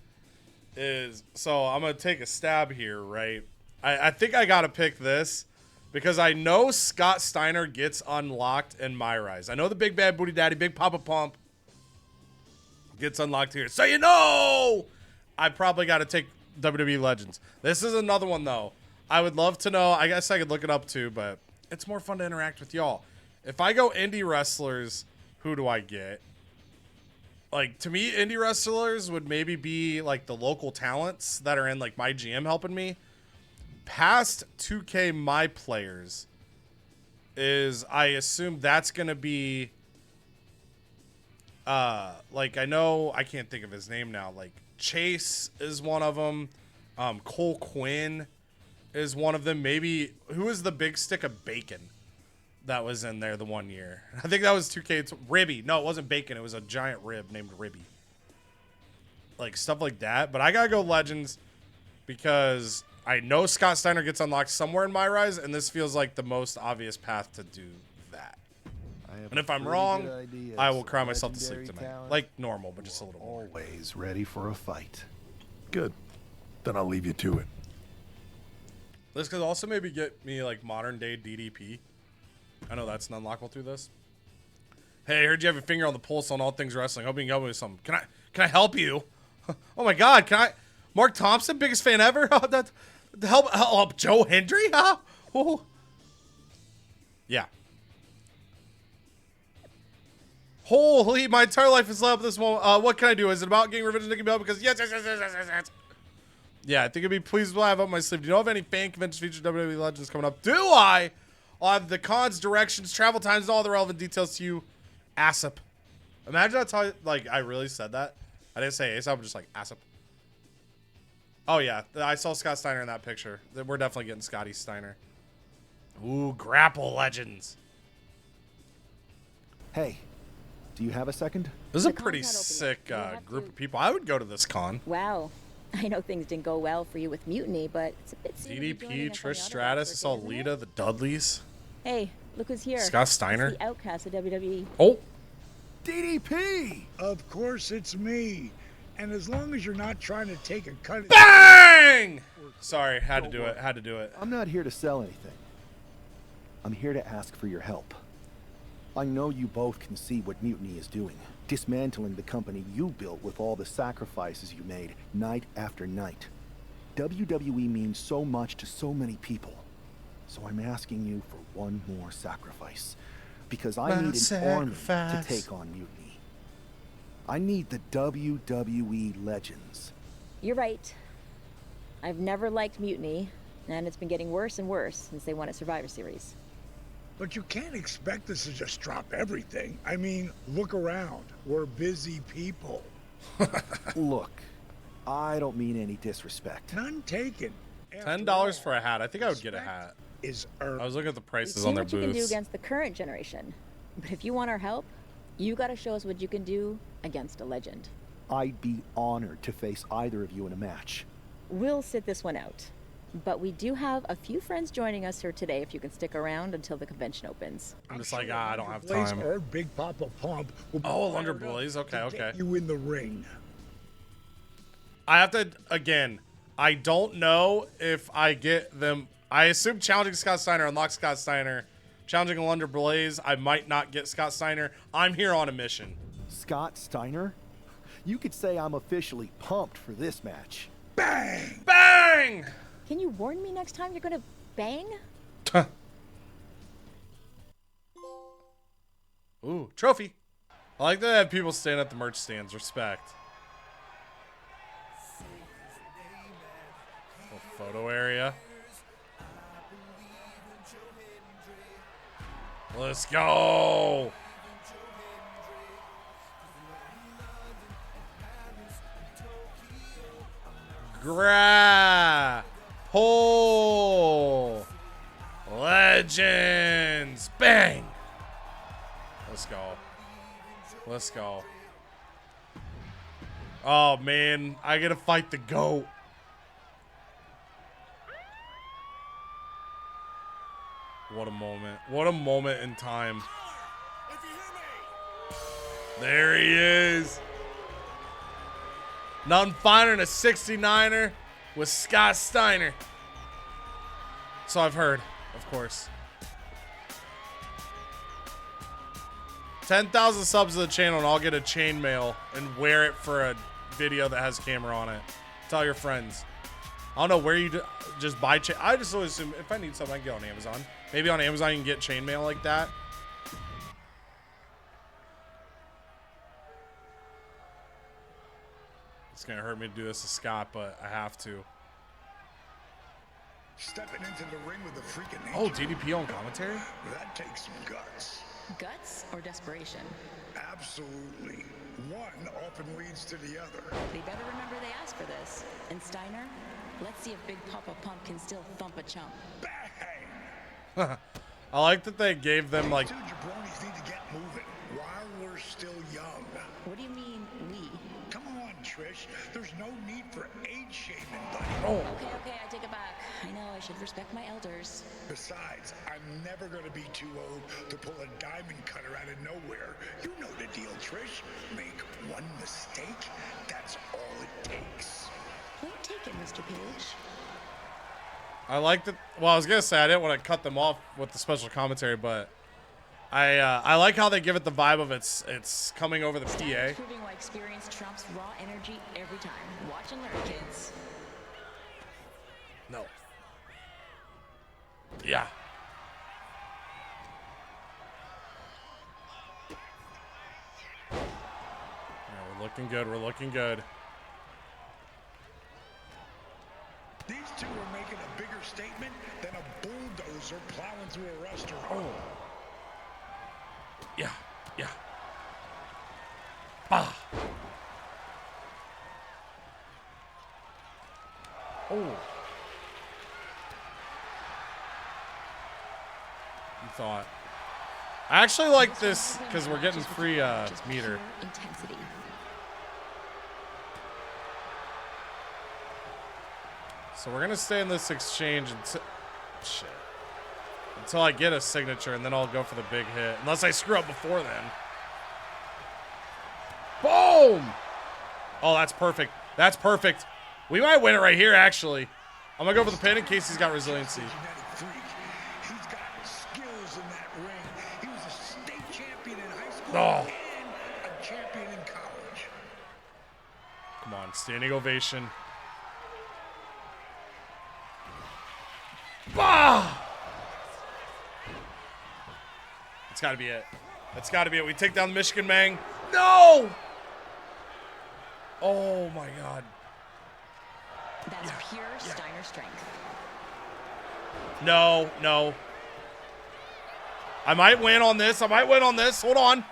is... So I'm going to take a stab here, right? I think I got to pick this because I know Scott Steiner gets unlocked in MyRise. I know the Big Bad Booty Daddy, Big Papa Pump gets unlocked here. So you know, I probably got to take WWE Legends. This is another one, though. I would love to know. I guess I could look it up, too, but it's more fun to interact with y'all. If I go indie wrestlers, who do I get? Like, to me, indie wrestlers would maybe be, like, the local talents that are in, like, my GM helping me. Past 2K My Players is, I assume that's going to be, like, I know, I can't think of his name now. Like, Chase is one of them. Cole Quinn is one of them. Maybe, who is the big stick of bacon that was in there the one year? I think that was 2K. It's Ribby. No, it wasn't bacon. It was a giant rib named Ribby. Like, stuff like that. But I got to go Legends. because I know Scott Steiner gets unlocked somewhere in MyRise, and this feels like the most obvious path to do that. And if I'm wrong, I will cry myself to sleep tonight. Like normal, but just a little more. Always ready for a fight. Good. Then I'll leave you to it. This could also maybe get me like modern day DDP. I know that's unlockable through this. Hey, I heard you have your finger on the pulse on all things wrestling. Hope you can help me with something. Can I help you? Oh my God, can I? Mark Thompson, biggest fan ever. Help Joe Hendry? Huh? Oh. Yeah. Holy, my entire life is led up this moment. What can I do? Is it about getting revenge on Nikki Bell? Because yes. Yeah, I think it'd be pleased to have up my sleeve. Do you know of any fan conventions featuring WWE legends coming up? Do I? I'll have the cons, directions, travel times, and all the relevant details to you. ASAP. Imagine that's how, like, I really said that. I didn't say ASAP, I'm just like ASAP. Oh, yeah. I saw Scott Steiner in that picture. We're definitely getting Scotty Steiner. Ooh, grapple legends. Hey, do you have a second? This is a pretty sick group of people. I would go to this con. Wow. I know things didn't go well for you with Mutiny, but it's a bit DDP, Trish Stratus, I saw Lita, the Dudleys. Hey, look who's here. Scott Steiner. It's the outcast of WWE. Oh. DDP! Of course it's me. And as long as you're not trying to take a cut... BANG! Sorry, had to do it. I'm not here to sell anything. I'm here to ask for your help. I know you both can see what Mutiny is doing. Dismantling the company you built with all the sacrifices you made, night after night. WWE means so much to so many people. So I'm asking you for one more sacrifice. Because I need an army to take on Mutiny. I need the WWE legends. You're right. I've never liked Mutiny, and it's been getting worse and worse since they won a Survivor Series. But you can't expect us to just drop everything. I mean, look around. We're busy people. Look, I don't mean any disrespect. None taken. $10 for a hat. I think I would get a hat. I was looking at the prices on their booths. We've seen what you can do against the current generation. But if you want our help, you gotta show us what you can do against a legend. I'd be honored to face either of you in a match. We'll sit this one out. But we do have a few friends joining us here today if you can stick around until the convention opens. I'm just like, I don't have time. Or Big Papa Pump will be Wonder Boys. Okay. get you in the ring. I have to, again, I don't know if I get them. I assume challenging Scott Steiner, unlock Scott Steiner. Challenging Wonder Blaze, I might not get Scott Steiner. I'm here on a mission. Scott Steiner? You could say I'm officially pumped for this match. Bang! Bang! Can you warn me next time you're gonna bang? Ooh, trophy. I like that they have people stand at the merch stands. Respect. Little photo area. Let's go. Pull. Legends. Bang. Let's go. Let's go. Oh, man. I gotta fight the GOAT. What a moment. What a moment in time. There he is. Nothing finer than a 69er with Scott Steiner. So I've heard, of course. 10,000 subs to the channel and I'll get a chainmail and wear it for a video that has camera on it. Tell your friends. I don't know where you just buy chain. I just always assume if I need something, I can get on Amazon. Maybe on Amazon you can get chainmail like that. It's gonna hurt me to do this to Scott, but I have to. Stepping into the ring with the freaking Oh, DDP on commentary? That takes some guts. Guts or desperation? Absolutely. One often leads to the other. They better remember they asked for this. And Steiner, let's see if Big Papa Pump can still thump a chump. Bang! I like that they gave them like. Two jabronis need to get moving while we're still young. What do you mean we? Come on, Trish. There's no need for age shaming, buddy. Oh. Okay, I take it back. I know I should respect my elders. Besides, I'm never going to be too old to pull a diamond cutter out of nowhere. You know the deal, Trish. Make one mistake, that's all it takes. Point taken, Mr. Page. I like the. Well, I was gonna say I didn't want to cut them off with the special commentary, but I like how they give it the vibe of it's coming over the PA. Proving why experience trumps raw energy every time. Watch and learn, kids. No. Yeah. Yeah, we're looking good. We're looking good. These two are making a bigger statement than a bulldozer plowing through a restaurant. Oh. Yeah. Yeah. Bah. Oh. You thought. I actually like this because we're getting free meter. Intensity. So we're gonna stay in this exchange until I get a signature, and then I'll go for the big hit. Unless I screw up before then. Boom! Oh, that's perfect. That's perfect. We might win it right here, actually. I'm gonna go for the pin in case he's got resiliency. He's got skills in that ring. He was a state champion in high school Oh. and a champion in college. Come on, standing ovation. Bah! That's got to be it. That's got to be it. We take down the Michigan Mang. No! Oh my God. That's pure Steiner strength. No, no. I might win on this. I might win on this. Hold on.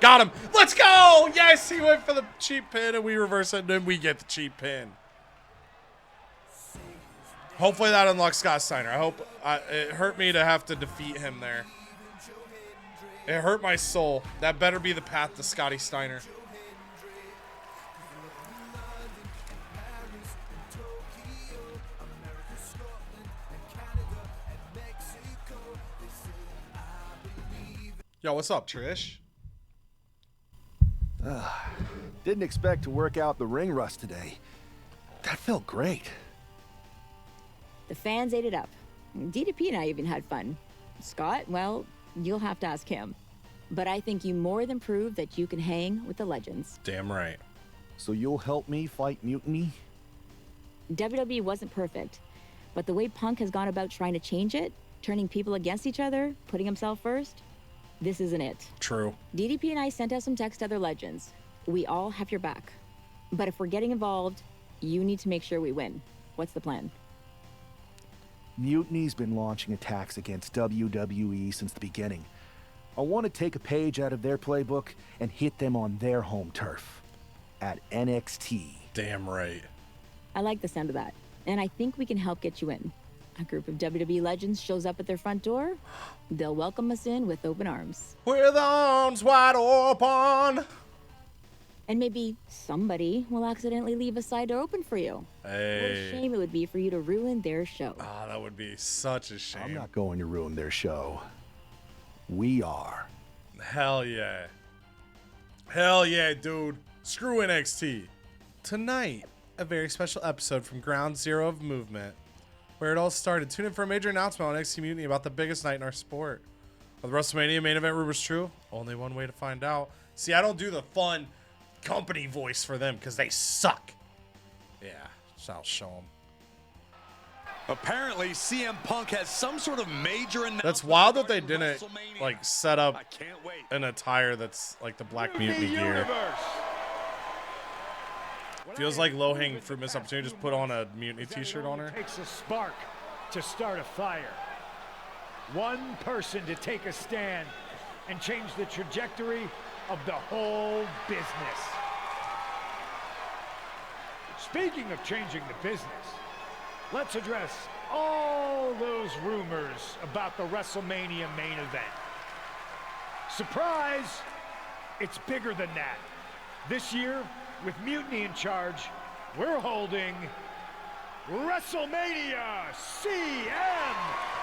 Got him. Let's go! Yes, he went for the cheap pin, and we reverse it, and then we get the cheap pin. Hopefully that unlocks Scott Steiner. I hope it hurt me to have to defeat him there. It hurt my soul. That better be the path to Scotty Steiner. Yo, what's up, Trish? Didn't expect to work out the ring rust today. That felt great. The fans ate it up. DDP and I even had fun. Scott, well, you'll have to ask him. But I think you more than proved that you can hang with the legends. Damn right. So you'll help me fight Mutiny? WWE wasn't perfect, but the way Punk has gone about trying to change it, turning people against each other, putting himself first, this isn't it. True. DDP and I sent out some text to other legends. We all have your back. But if we're getting involved, you need to make sure we win. What's the plan? Mutiny's been launching attacks against WWE since the beginning. I want to take a page out of their playbook and hit them on their home turf. At NXT. Damn right. I like the sound of that. And I think we can help get you in. A group of WWE legends shows up at their front door. They'll welcome us in with open arms. With arms wide open. And maybe somebody will accidentally leave a side door open for you. Hey. What a shame it would be for you to ruin their show. Ah, that would be such a shame. I'm not going to ruin their show. We are. Hell yeah. Hell yeah, dude. Screw NXT. Tonight, a very special episode from Ground Zero of Movement, where it all started. Tune in for a major announcement on NXT Mutiny about the biggest night in our sport. Are the WrestleMania main event rumors true? Only one way to find out. See, I don't do the fun company voice for them because they suck. Yeah, so I'll show them. Apparently, CM Punk has some sort of major announcement. That's wild that they didn't like set up an attire that's like the Black Mutiny gear. Feels like low-hanging fruit missed opportunity. Just put on a Mutiny t-shirt on her. It takes a spark to start a fire. One person to take a stand and change the trajectory of the whole business. Speaking of changing the business, let's address all those rumors about the WrestleMania main event. Surprise! It's bigger than that. This year, with Mutiny in charge, we're holding Wrestlemania CM.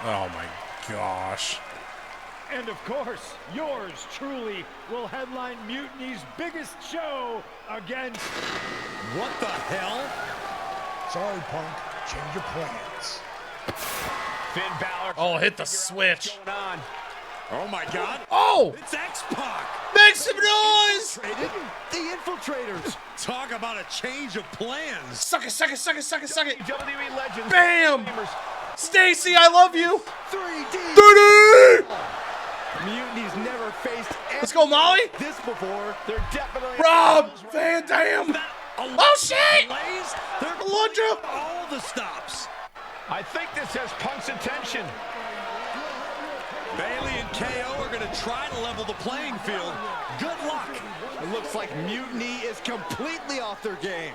Oh my gosh. And of course, yours truly will headline Mutiny's biggest show against... What the hell? Sorry, Punk. Change your plans. Finn Balor. Oh, hit the switch. Going on. Oh my God. Oh! It's X-Pac. Make some noise! The infiltrators. Talk about a change of plans. Suck it, suck it, suck it, suck it, suck it. WWE legends. Bam! Stacy, I love you. 3D. 3D! Mutiny's never faced Let's go, Molly. this before. They're definitely... Rob Van Dam. Oh, shit! They're Alundra. all the stops. I think this has Punk's attention. Bailey and KO are going to try to level the playing field. Good luck. It looks like Mutiny is completely off their game.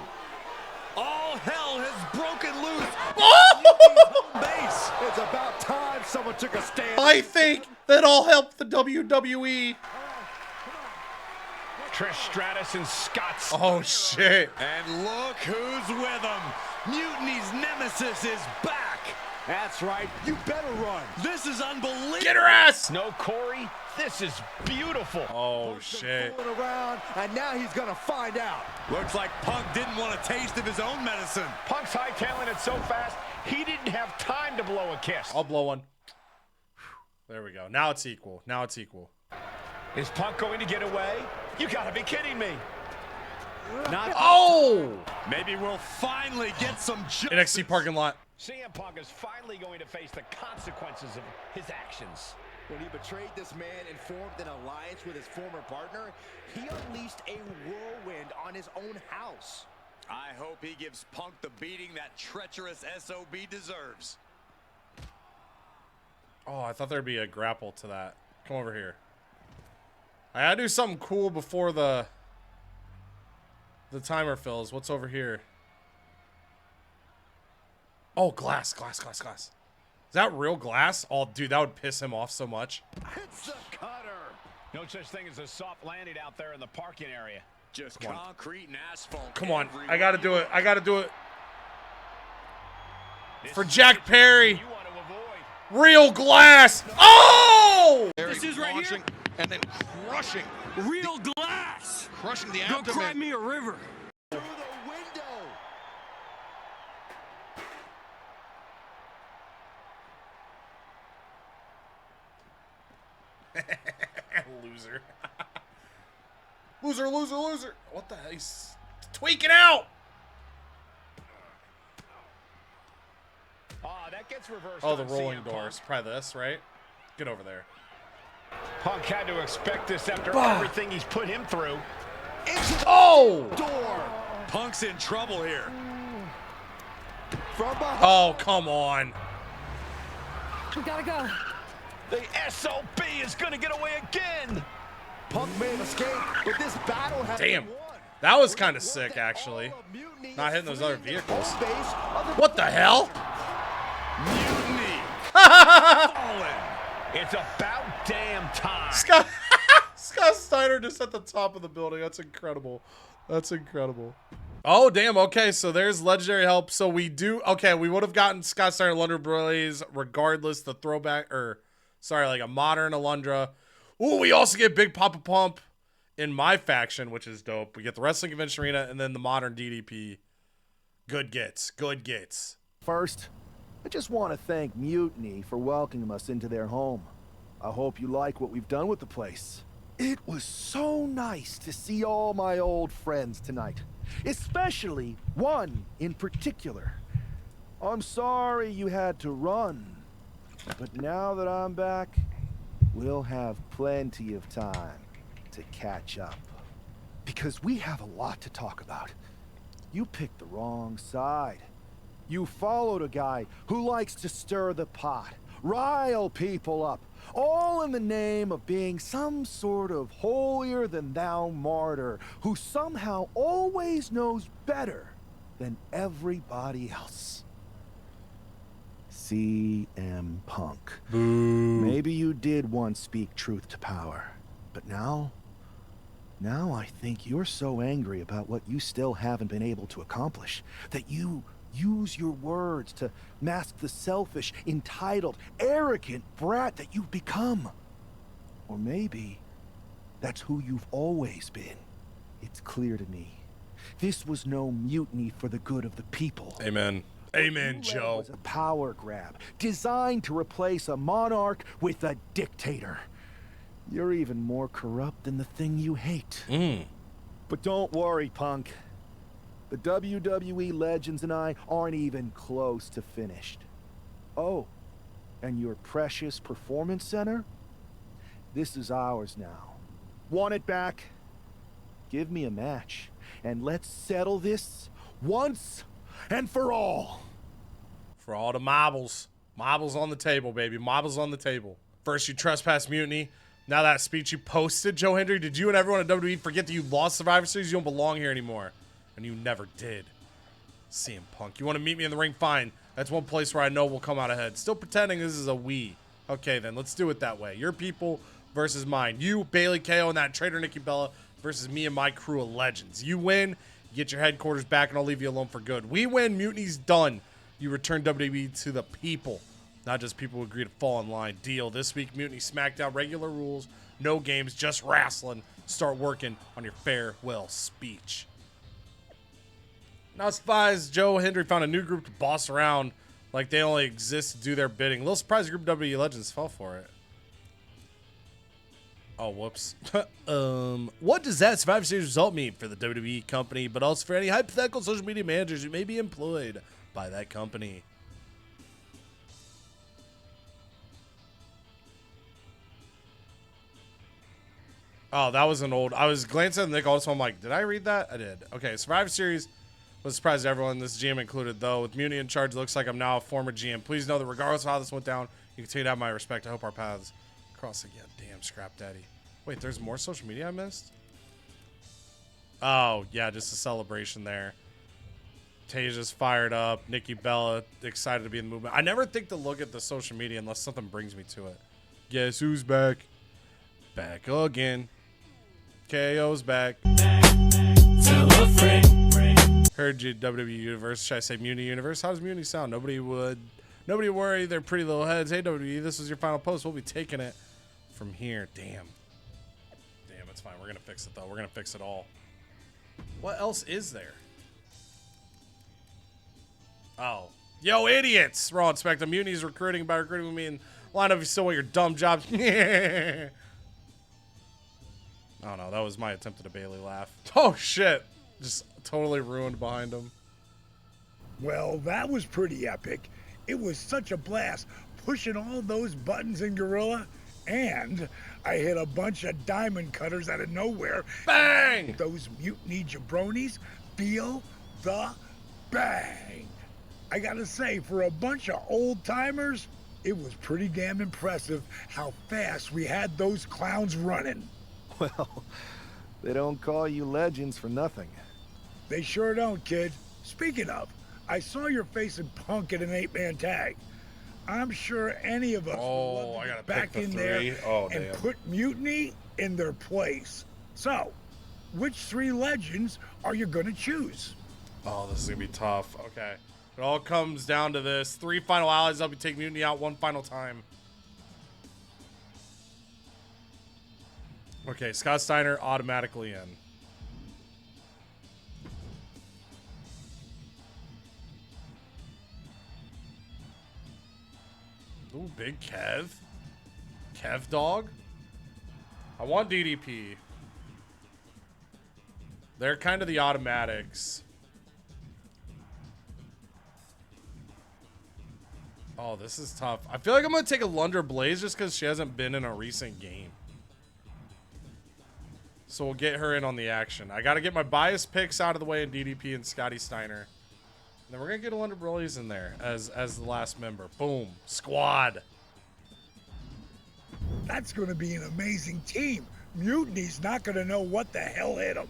All hell has broken loose. Oh! Base. It's about time someone took a stand. I think that'll help the WWE. Trish Stratus and Scott. Oh, shit. And look who's with them. Mutiny's nemesis is back. That's right. You better run. This is unbelievable. Get her ass. No, Corey. This is beautiful. Oh, shit. Fooling around, and now he's gonna find out. Looks like Punk didn't want a taste of his own medicine. Punk's hightailing it so fast, he didn't have time to blow a kiss. I'll blow one. There we go. Now it's equal. Now it's equal. Is Punk going to get away? You gotta be kidding me. Not. Oh! Maybe we'll finally get some justice. NXT parking lot. CM Punk is finally going to face the consequences of his actions. When he betrayed this man and formed an alliance with his former partner, he unleashed a whirlwind on his own house. I hope he gives Punk the beating that treacherous SOB deserves. Oh, I thought there'd be a grapple to that. Come over here. I gotta do something cool before the timer fills. What's over here? Oh, glass, glass, glass, glass. Is that real glass? Oh, dude, that would piss him off so much. It's the cutter. No such thing as a soft landing out there in the parking area. Just Come on. concrete and asphalt. Come on. everywhere. I gotta do it. I gotta do it. This For is Jack the Perry. you want to avoid. Real glass. Oh! This is right here. And then crushing. Real glass. Crushing the Go abdomen. cry me a river. Through the window. Loser. Loser, loser, loser. What the hell? He's tweaking out. That gets reversed. Oh, the on rolling CM doors. Probably this, right? Get over there. Punk had to expect this after everything he's put him through. Oh! Door. Punk's in trouble here. From behind. Oh, come on. We gotta go. The SOB is going to get away again. Punk may have escaped, but this battle has Damn. been won. That was kind of sick, actually. All of Mutiny Not is hitting those other fleeing the vehicles. home base of the- What the hell? Mutiny. Fallen. It's about damn time. Scott Steiner just at the top of the building. That's incredible. That's incredible. Oh, damn. Okay, so there's legendary help. So we do... Okay, we would have gotten Scott Steiner Alundra Blaze regardless. The throwback... Or, sorry, like a modern Alundra. Ooh, we also get Big Papa Pump in my faction, which is dope. We get the Wrestling Convention Arena and then the modern DDP. Good gets. Good gets. First, I just want to thank Mutiny for welcoming us into their home. I hope you like what we've done with the place. It was so nice to see all my old friends tonight, especially one in particular. I'm sorry you had to run, but now that I'm back, we'll have plenty of time to catch up. Because we have a lot to talk about. You picked the wrong side. You followed a guy who likes to stir the pot, rile people up, all in the name of being some sort of holier-than-thou martyr who somehow always knows better than everybody else. CM Punk. Maybe you did once speak truth to power, but now Now I think you're so angry about what you still haven't been able to accomplish that you use your words to mask the selfish, entitled, arrogant brat that you've become. Or maybe that's who you've always been. It's clear to me. This was no mutiny for the good of the people. Amen. Amen, Joe. It was a power grab designed to replace a monarch with a dictator. You're even more corrupt than the thing you hate. But don't worry, punk. The WWE legends and I aren't even close to finished. Oh, and your precious performance center? This is ours now. Want it back? Give me a match, and let's settle this once and for all. For all the marbles. Marbles on the table, baby. Marbles on the table. First, you trespass Mutiny. Now that speech you posted, Joe Hendry, did you and everyone at WWE forget that you lost Survivor Series? You don't belong here anymore. And you never did. CM Punk. You want to meet me in the ring? Fine. That's one place where I know we'll come out ahead. Still pretending this is a we. Okay, then. Let's do it that way. Your people versus mine. You, Bailey, KO, and that traitor Nikki Bella versus me and my crew of legends. You win, you get your headquarters back, and I'll leave you alone for good. We win, Mutiny's done. You return WWE to the people. Not just people who agree to fall in line. Deal. This week, Mutiny SmackDown, regular rules, no games, just wrestling. Start working on your farewell speech. Not surprised Joe Hendry found a new group to boss around like they only exist to do their bidding. A little surprised the group of WWE legends fell for it. Oh, whoops. What does that Survivor Series result mean for the WWE company, but also for any hypothetical social media managers who may be employed by that company? Oh, that was an old... I was glancing at Nick also. I'm like, did I read that? I did. Okay, Survivor Series was a surprise to everyone, this GM included, though. With Mutiny in charge, it looks like I'm now a former GM. Please know that regardless of how this went down, you continue to have my respect. I hope our paths cross again. Damn, Scrap Daddy. Wait, there's more social media I missed? Oh, yeah, just a celebration there. Tasia's fired up. Nikki Bella excited to be in the movement. I never think to look at the social media unless something brings me to it. Guess who's back? Back again. KO's back. Tell a friend. Heard you, WWE Universe. Should I say Mutiny Universe? How does Mutiny sound? Nobody would worry. They're pretty little heads. Hey, WWE, this was your final post. We'll be taking it from here. Damn, it's fine. We're going to fix it, though. We're going to fix it all. What else is there? Oh. Yo, idiots! Raw and SmackDown. Mutiny's recruiting by recruiting me and line up if you still want your dumb jobs. Oh, no. That was my attempt at a Bailey laugh. Oh, shit. Just totally ruined behind him. Well, that was pretty epic. It was such a blast pushing all those buttons in Gorilla, and I hit a bunch of diamond cutters out of nowhere. Bang! Those mutiny jabronis feel the bang. I gotta say, for a bunch of old timers, it was pretty damn impressive how fast we had those clowns running. Well, they don't call you legends for nothing. They sure don't, kid. Speaking of, I saw your face in Punk at an 8-man tag. I'm sure any of us would love to get back in there and put Mutiny in their place. So, which 3 legends are you gonna choose? Oh, this is gonna be tough. Okay. It all comes down to this. 3 final allies. I'll be taking Mutiny out one final time. Okay, Scott Steiner automatically in. Ooh, big Kev. Kev dog. I want DDP. They're kind of the automatics. Oh, this is tough. I feel like I'm going to take a Lunder Blaze just because she hasn't been in a recent game. So we'll get her in on the action. I got to get my bias picks out of the way in DDP and Scotty Steiner. And then we're going to get a Lunder Blaze in there as the last member. Boom. Squad. That's going to be an amazing team. Mutiny's not going to know what the hell hit them.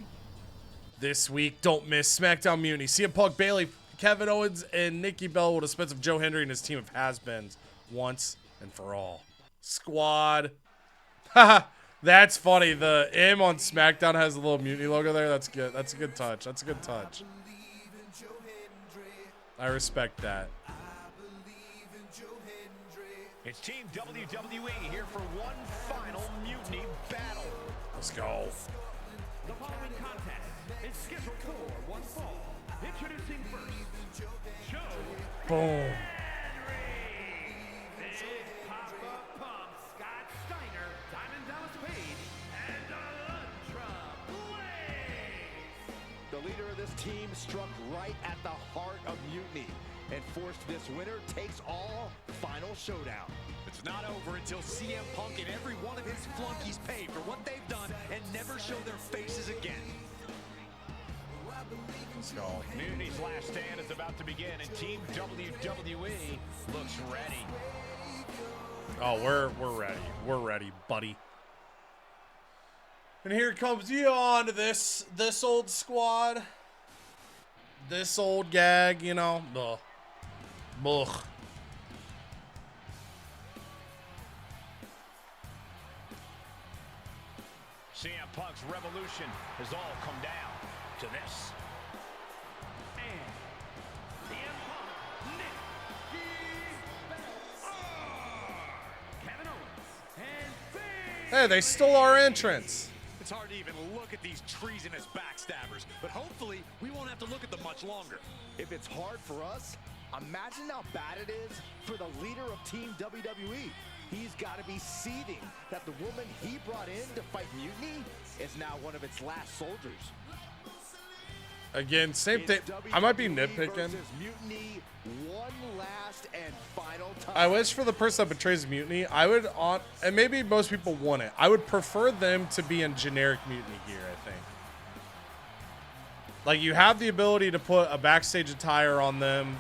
This week, don't miss SmackDown Mutiny. CM Punk, Bailey, Kevin Owens, and Nikki Bella will dispense of Joe Hendry and his team of has-beens once and for all. Squad. Haha. That's funny. The M on SmackDown has a little Mutiny logo there. That's good. That's a good touch. That's a good touch. I respect that. It's Team WWE here for one final Mutiny battle. Let's go. The following contest is scheduled for one fall. Introducing first, Joe. Boom. The leader of this team struck right at the heart of Mutiny and forced this winner takes all final showdown. It's not over until CM Punk and every one of his flunkies pay for what they've done and never show their faces again. Let's go. Mutiny's last stand is about to begin, and Team WWE looks ready. Oh, we're ready. We're ready, buddy. And here comes on this old squad. This old gag, you know. Ugh. Ugh. CM Punk's revolution has all come down to this. And CM Punk, Nikki, Kevin Owens, and Hey, they stole our entrance. It's hard to even look at these treasonous backstabbers, but hopefully we won't have to look at them much longer. If it's hard for us, imagine how bad it is for the leader of Team WWE. He's got to be seething that the woman he brought in to fight Mutiny is now one of its last soldiers. Again, same thing. I might be nitpicking. Mutiny, one last and final time. I wish for the person that betrays Mutiny, I would and maybe most people want it. I would prefer them to be in generic Mutiny gear, I think. Like, you have the ability to put a backstage attire on them,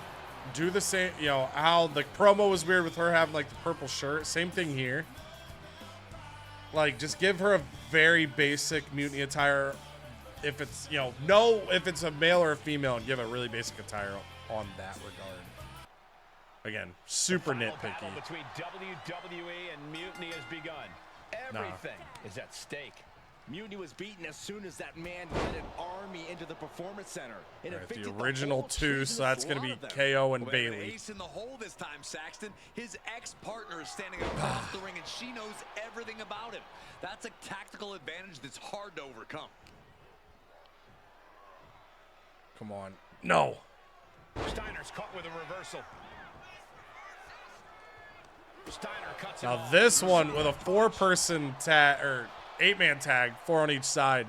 do the same, you know, how the promo was weird with her having like the purple shirt. Same thing here. Like, just give her a very basic Mutiny attire. If it's, you know, if it's a male or a female, and give a really basic attire on that regard. Again, super nitpicky. Between WWE and Mutiny has begun. Everything is at stake. Mutiny was beaten as soon as that man led an army into the performance center. Right, the original two, so that's going to be KO and Bailey. Ace in the hole this time, Saxton. His ex-partner is standing across the ring, and she knows everything about him. That's a tactical advantage that's hard to overcome. Come on. No. Steiner's caught with a reversal. Steiner cuts now this one with a 4-person tag or 8-man tag, 4 on each side.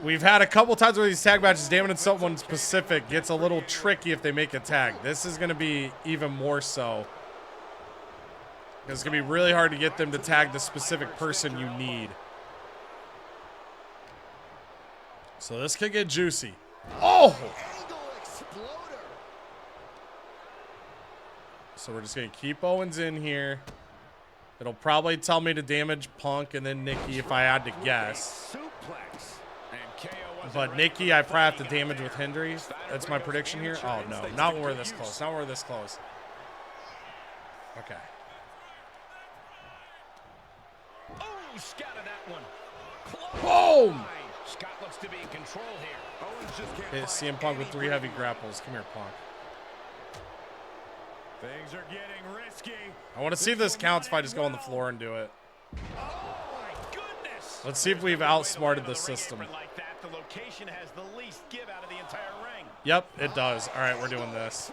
We've had a couple times where these tag matches damaging someone specific gets a little tricky if they make a tag. This is going to be even more so. It's going to be really hard to get them to tag the specific person you need. So this could get juicy. Oh! So we're just going to keep Owens in here. It'll probably tell me to damage Punk and then Nikki if I had to guess. But Nikki, I probably have to damage with Hendry. That's my prediction here. Oh, no. Not when we're this close. Not when we're this close. Okay. Oh, scouted that one. Boom! Scott looks to be in control here. Owens just can't Hit CM Punk with 3 heavy grapples. Come here, Punk. Things are getting risky. I want to see if this counts if I just go on the floor and do it. Oh, my goodness. Let's see if we've outsmarted the system. Like that, the location has the least give out of the entire ring. Yep, it does. All right, we're doing this.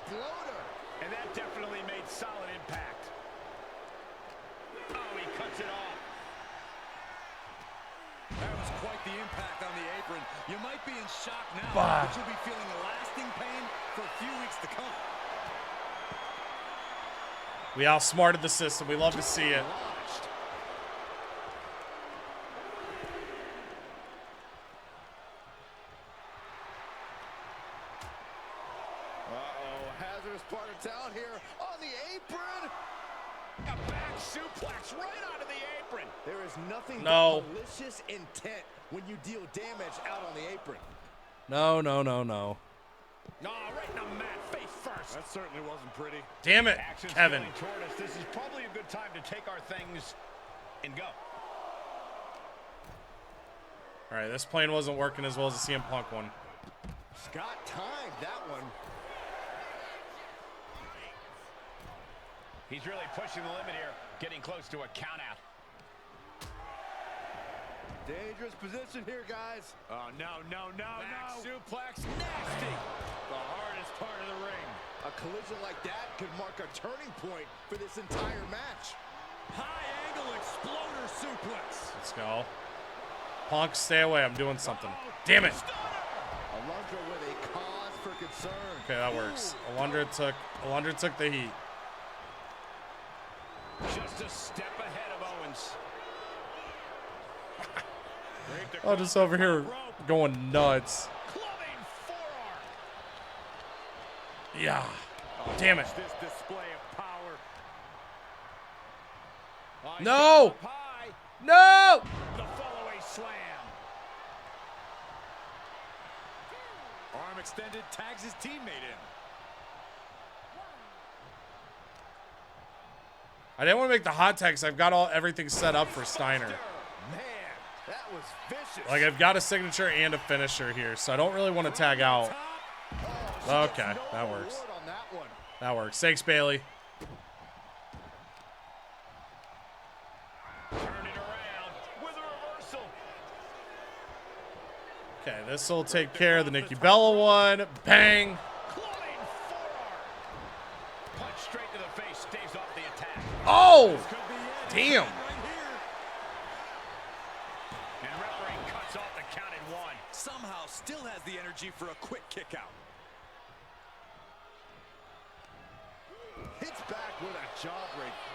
And that definitely made solid impact. Oh, he cuts it off. That was quite the impact on the apron. You might be in shock now, bah. but you'll be feeling lasting pain for a few weeks to come. We outsmarted the system. We love to see it. Uh-oh, hazardous part of town here on the apron. A back suplex right onto the apron. There is nothing but malicious intent when you deal damage out on the apron. No, no, no, no. No, right in the mat, face first. That certainly wasn't pretty. Damn it, Action's Kevin. toward us. This is probably a good time to take our things and go. All right, this plane wasn't working as well as the CM Punk one. Scott timed that one. He's really pushing the limit here, getting close to a count out. Dangerous position here, guys. Oh, no. Back suplex, nasty. The hardest part of the ring. A collision like that could mark a turning point for this entire match. High angle exploder suplex. Let's go. Punk, stay away. I'm doing something. Damn it. Alundra with a cause for concern. Okay, that works. Alundra took the heat. Just a step ahead of Owens. Oh, just over here going nuts. Yeah. Damn it. This display of power. No. No. The follow-away slam. Arm extended, tags his teammate in. I didn't want to make the hot tags. I've got everything set up for Steiner. Man, that was vicious. Like, I've got a signature and a finisher here, so I don't really want to tag out. Okay, that works. That works. Thanks, Bailey. Turn it around with a reversal. Okay, this will take care of the Nikki Bella one. Bang. Punch straight to the face, staves off the attack. Oh! Damn. And referee cuts off the count at 1. Somehow still has the energy for a quick kick out. Hits back with a jawbreaker.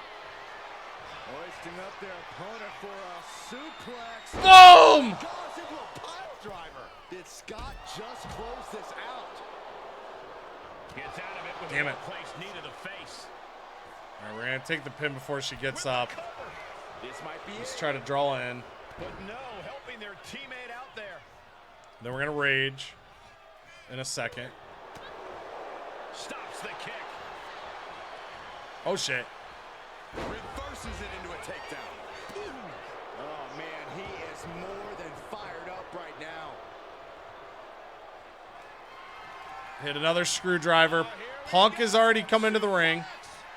Hoisting up their opponent for a suplex. Boom! Goes into a pile driver. Did Scott just close this out? Gets out of it with Damn a it. place knee to the face. All right, we're going to take the pin before she gets up. This might be Let's it. try to draw in. But no, helping their teammate out there. Then we're going to rage in a second. Stops the kick. Oh, shit. Reverses it into a takedown. Oh, man, he is more than fired up right now. Hit another screwdriver. Punk is already coming to the ring.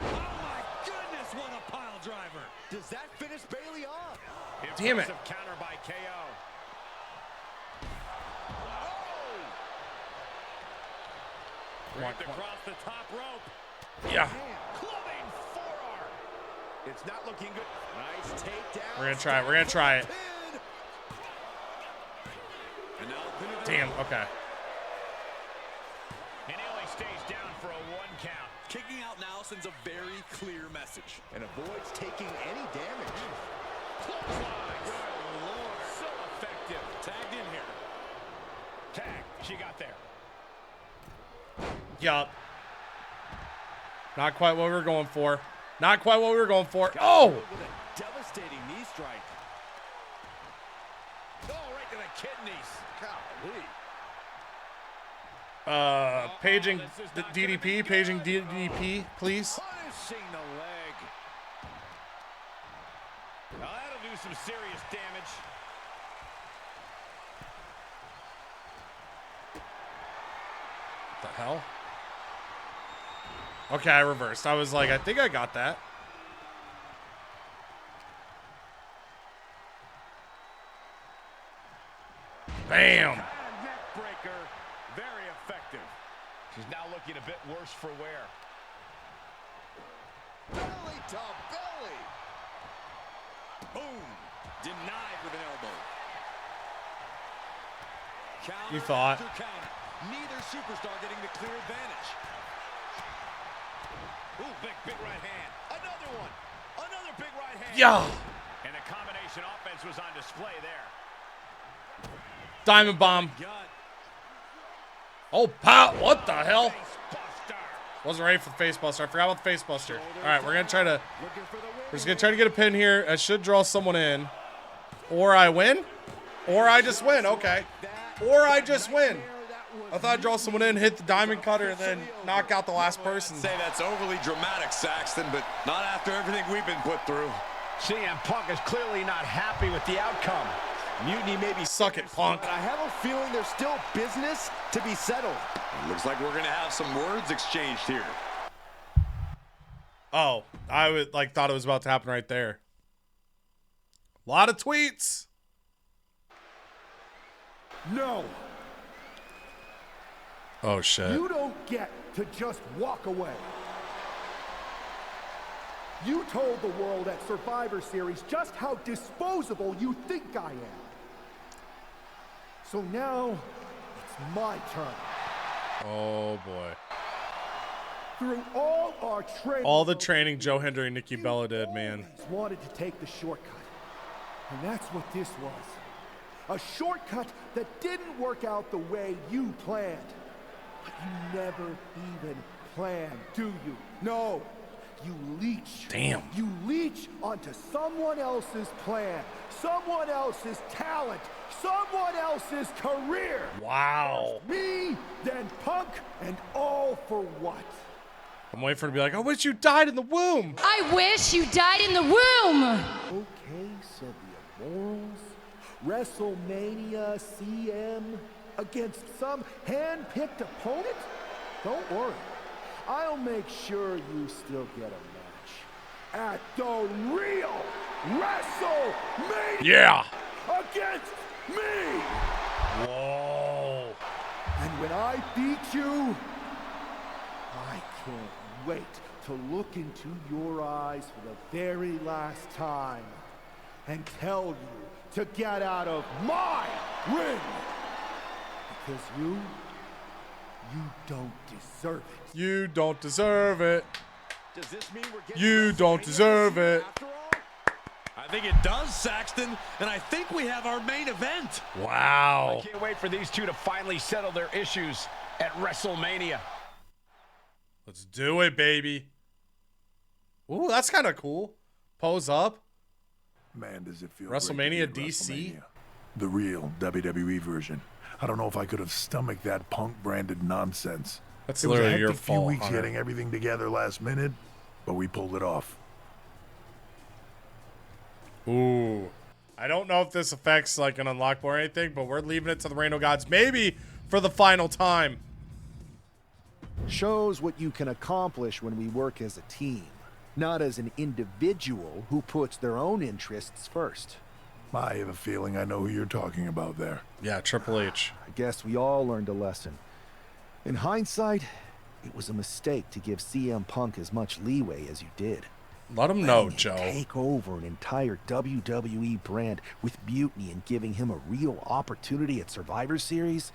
Oh, my goodness, what a pile driver. Does that finish Bailey off? Damn it. Impressive counter by KO. Ripped across the top rope. Yeah. Clubbing forearm. It's not looking good. Nice takedown. We're going to try it. We're going to try it. And now pin it Damn, down. okay. And he only stays down for a 1 count. Kicking out now sends a very clear message and avoids taking any damage. Clothesline. Good Lord. So effective. Tagged in here. Tag. She got there. Yup. Not quite what we were going for. Not quite what we were going for. Oh! With a devastating knee strike. Oh, right to the kidneys. Golly. Paging DDP. Paging DDP, please. Punishing the leg. Now that'll do some serious damage. What the hell? Okay, I reversed. I was like, I think I got that. Bam! Neck breaker. Very effective. She's now looking a bit worse for wear. Belly to belly. Boom. Denied with an elbow. Counter You thought. after counter. Neither superstar getting the clear advantage. Ooh, big right hand. Another one. Another big right hand. Yeah! And the combination offense was on display there. Diamond bomb. Oh, pow! What the hell? Wasn't ready for the face buster. I forgot about the face buster. All right, we're just gonna try to get a pin here. I should draw someone in, or I win, or I just win. Okay, or I just win. I thought I'd draw someone in, hit the diamond cutter, and then knock out the last person. Say that's overly dramatic, Saxton, but not after everything we've been put through. CM Punk is clearly not happy with the outcome. Mutiny maybe suck it, Punk. But I have a feeling there's still business to be settled. It looks like we're gonna have some words exchanged here. Oh, I thought it was about to happen right there. A lot of tweets. No. Oh shit. You don't get to just walk away. You told the world at Survivor Series just how disposable you think I am. So now, it's my turn. Oh boy. Through all our training, All the training Joe Hendry and Nikki Bella did, man. wanted to take the shortcut. And that's what this was. A shortcut that didn't work out the way you planned. But you never even planned, do you? No. You leech. Damn. You leech onto someone else's plan, someone else's talent, someone else's career. Wow. First me, then Punk, and all for what? I'm waiting for her to be like, I wish you died in the womb. I wish you died in the womb. Okay, so the Immorals, WrestleMania, CM, against some hand-picked opponent? Don't worry. I'll make sure you still get a match at the real WrestleMania. Yeah. Against me. Whoa. And when I beat you, I can't wait to look into your eyes for the very last time and tell you to get out of my ring. Because you don't deserve it. You don't deserve it. Does this mean we're getting You don't deserve it. after all? I think it does, Saxton, and I think we have our main event. Wow. I can't wait for these two to finally settle their issues at WrestleMania. Let's do it, baby. Ooh, that's kind of cool. Pose up. Man, does it feel great to WrestleMania be at DC. WrestleMania. The real WWE version. I don't know if I could have stomached that Punk-branded nonsense. That's It was a literally your hectic few fault, weeks Hunter. getting everything together last minute, but we pulled it off. Ooh. I don't know if this affects like an unlockable or anything, but we're leaving it to the Reign of Gods, maybe for the final time. Shows what you can accomplish when we work as a team, not as an individual who puts their own interests first. I have a feeling I know who you're talking about there. Yeah, Triple H. I guess we all learned a lesson. In hindsight, it was a mistake to give CM Punk as much leeway as you did. Let him know, Letting him Joe. Take over an entire WWE brand with Mutiny and giving him a real opportunity at Survivor Series.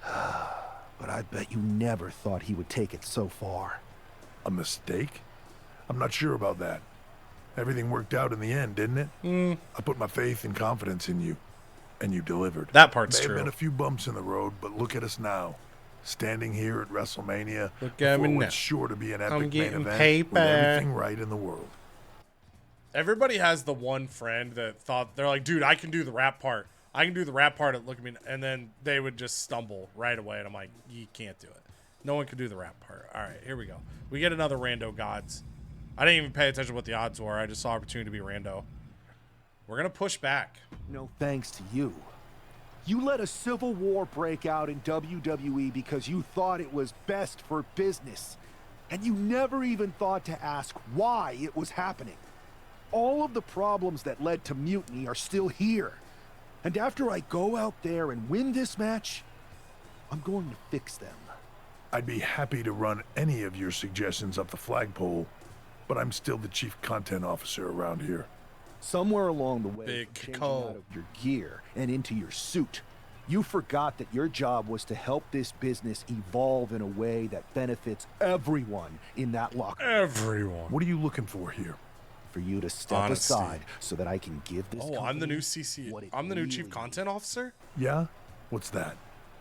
But I bet you never thought he would take it so far. A mistake? I'm not sure about that. Everything worked out in the end, didn't it? I put my faith and confidence in you, and you delivered. That part's May true. have been a few bumps in the road, but look at us now. Standing here at WrestleMania, Look at me before now. what's sure to be an I'm epic main getting event paper. with everything right in the world. Everybody has the one friend that thought, they're like, dude, I can do the rap part. I can do the rap part at Look at Me. And then they would just stumble right away. And I'm like, you can't do it. No one can do the rap part. All right, here we go. We get another Rando Gods. I didn't even pay attention to what the odds were. I just saw opportunity to be Rando. We're going to push back. No thanks to you. You let a civil war break out in WWE because you thought it was best for business. And you never even thought to ask why it was happening. All of the problems that led to Mutiny are still here. And after I go out there and win this match, I'm going to fix them. I'd be happy to run any of your suggestions up the flagpole, but I'm still the chief content officer around here. Somewhere along the way, Big from changing Cole. out of your gear and into your suit, you forgot that your job was to help this business evolve in a way that benefits everyone in that locker room. Everyone. What are you looking for here? For you to step Honesty. aside so that I can give this Oh, I'm the new company CC. what it I'm the new chief really content officer? Yeah? What's that?